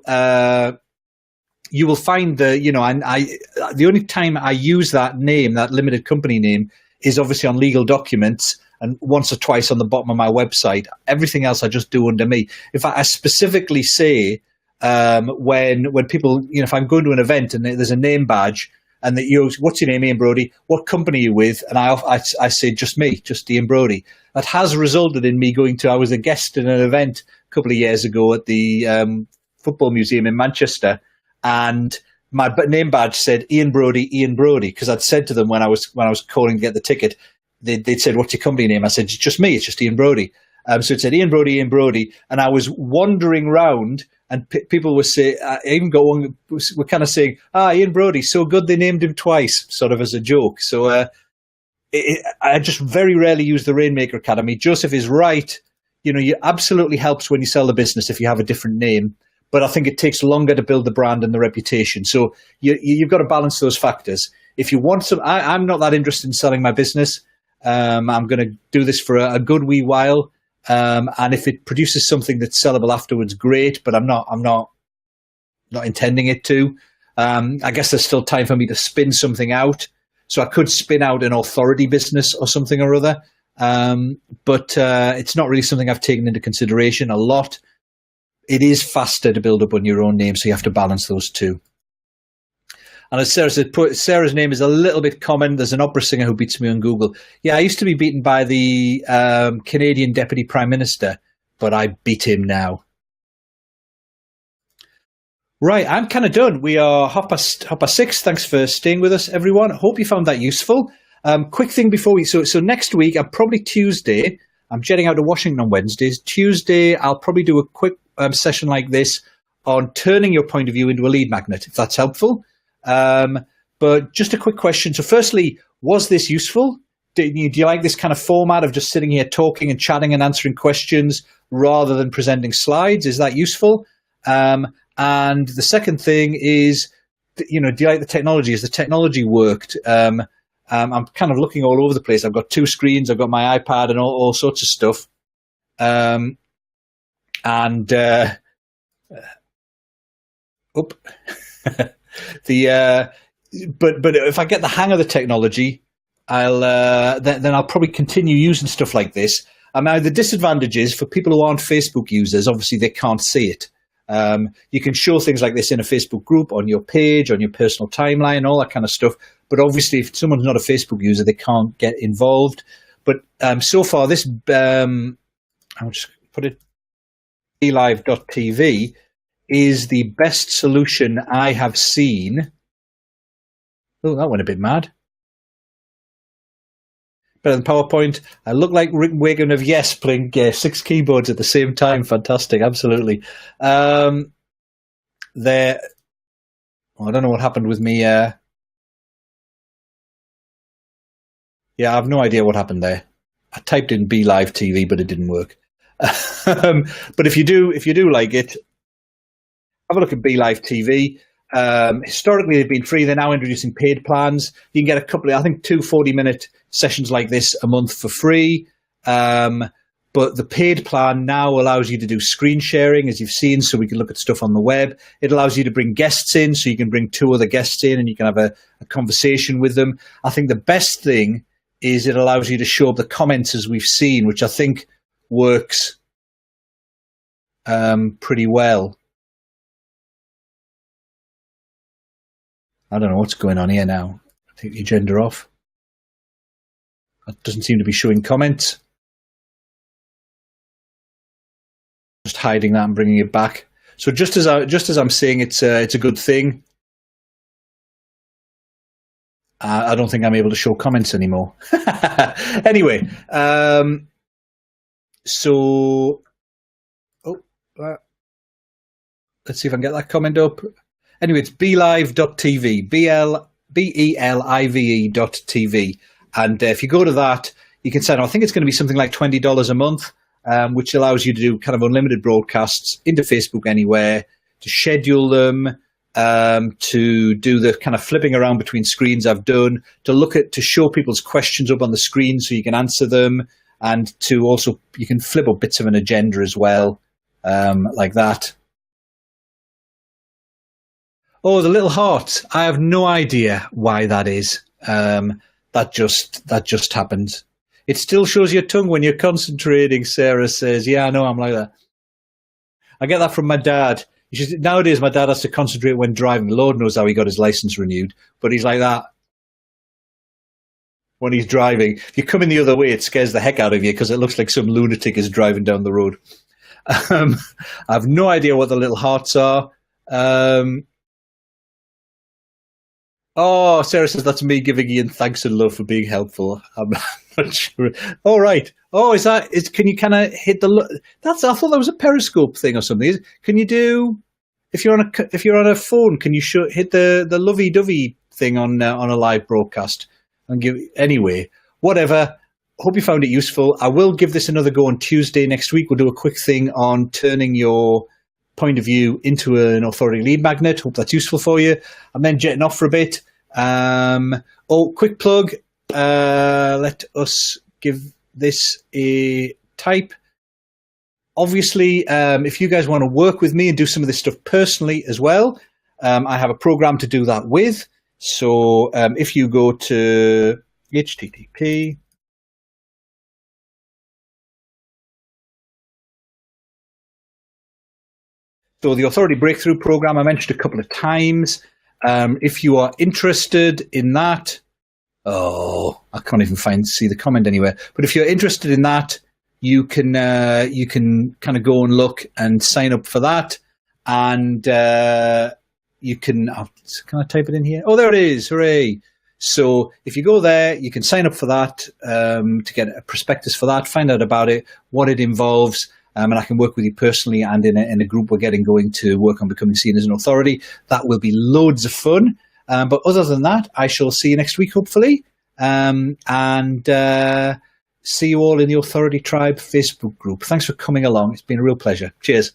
you will find the only time I use that name, that limited company name, is obviously on legal documents and once or twice on the bottom of my website. Everything else I just do under me. If I specifically say when people, if I'm going to an event and there's a name badge and that what's your name, Ian Brody? What company are you with? And I say just me, just Ian Brody. That has resulted in me I was a guest in an event a couple of years ago at the Football Museum in Manchester, and my name badge said Ian Brody, because I'd said to them when I was calling to get the ticket, they'd said, "What's your company name?" I said, "It's just me. It's just Ian Brody." So it said Ian Brody, and I was wandering round, and people were saying, I even got one, were kind of saying, Ian Brody, so good they named him twice, sort of as a joke. So I just very rarely use the Rainmaker Academy. Joseph is right. It absolutely helps when you sell the business if you have a different name. But I think it takes longer to build the brand and the reputation. So you've got to balance those factors. If you want some, I'm not that interested in selling my business. I'm going to do this for a good wee while. And if it produces something that's sellable afterwards, great. But I'm not intending it to. I guess there's still time for me to spin something out. So I could spin out an authority business or something or other. But it's not really something I've taken into consideration a lot. It is faster to build up on your own name, so you have to balance those two. And as Sarah said, Sarah's name is a little bit common. There's an opera singer who beats me on Google. Yeah, I used to be beaten by the Canadian Deputy Prime Minister, but I beat him now. Right, I'm kind of done. We are 6:30. Thanks for staying with us, everyone. Hope you found that useful. Quick thing before so next week, probably Tuesday, I'm jetting out to Washington on Wednesdays. Tuesday, I'll probably do a quick session like this on turning your point of view into a lead magnet, if that's helpful. But just a quick question. So firstly, was this useful? Do you like this kind of format of just sitting here talking and chatting and answering questions rather than presenting slides? Is that useful? And the second thing is, do you like the technology? Has the technology worked? I'm kind of looking all over the place. I've got two screens. I've got my iPad and all sorts of stuff. But if I get the hang of the technology, then I'll probably continue using stuff like this. Now the disadvantage is for people who aren't Facebook users, obviously they can't see it. You can show things like this in a Facebook group, on your page, on your personal timeline, all that kind of stuff. But obviously, if someone's not a Facebook user, they can't get involved. But so far, this I'll just put it. BeLive.tv is the best solution I have seen. Oh, that went a bit mad. Better than PowerPoint. I look like Rick Wiggin of Yes playing 6 keyboards at the same time. Fantastic, absolutely. I don't know what happened with me. Yeah, I have no idea what happened there. I typed in BeLive TV, but it didn't work. But if you do like it, have a look at BeLive TV. Historically, they've been free. They're now introducing paid plans. You can get a couple of, I think, 2 40-minute sessions like this a month for free. But the paid plan now allows you to do screen sharing, as you've seen, so we can look at stuff on the web. It allows you to bring guests in, so you can bring 2 other guests in and you can have a conversation with them. I think the best thing is it allows you to show up the comments, as we've seen, which I think works pretty well. I don't know what's going on here now. Take the agenda off. That doesn't seem to be showing comments. Just hiding that and bringing it back. So just as I'm saying, it's a good thing. I don't think I'm able to show comments anymore. Anyway, let's see if I can get that comment up. Anyway, it's BeLive.tv, BeLive.tv. And if you go to that, you can sign up. I think it's going to be something like $20 a month, which allows you to do kind of unlimited broadcasts into Facebook anywhere, to schedule them, to do the kind of flipping around between screens I've done, to show people's questions up on the screen so you can answer them, and to also, you can flip up bits of an agenda as well, like that. Oh, the little heart. I have no idea why that is. That just happens. It still shows your tongue when you're concentrating, Sarah says. Yeah, I know, I'm like that. I get that from my dad. Nowadays, my dad has to concentrate when driving. Lord knows how he got his license renewed, but he's like that when he's driving. If you're coming the other way, it scares the heck out of you because it looks like some lunatic is driving down the road. I have no idea what the little hearts are. Oh, Sarah says that's me giving Ian thanks and love for being helpful. I'm not sure. All right. Oh, can you kind of hit the? I thought that was a Periscope thing or something. Can you do if you're on a phone? Can you hit the lovey dovey thing on a live broadcast and anyway, whatever. Hope you found it useful. I will give this another go on Tuesday next week. We'll do a quick thing on turning your point of view into an authority lead magnet. Hope that's useful for you. I'm then jetting off for a bit. Quick plug. Let us give this a type. Obviously, if you guys want to work with me and do some of this stuff personally as well, I have a program to do that with. So if you go to HTTP, so the Authority Breakthrough Program I mentioned a couple of times. If you are interested in that, I can't even see the comment anywhere. But if you're interested in that, you can kind of go and look and sign up for that, and you can. Can I type it in here? Oh, there it is! Hooray! So if you go there, you can sign up for that to get a prospectus for that, find out about it, what it involves. And I can work with you personally and in a group we're getting going to work on becoming seen as an authority. That will be loads of fun. But other than that, I shall see you next week, hopefully. And see you all in the Authority Tribe Facebook group. Thanks for coming along. It's been a real pleasure. Cheers.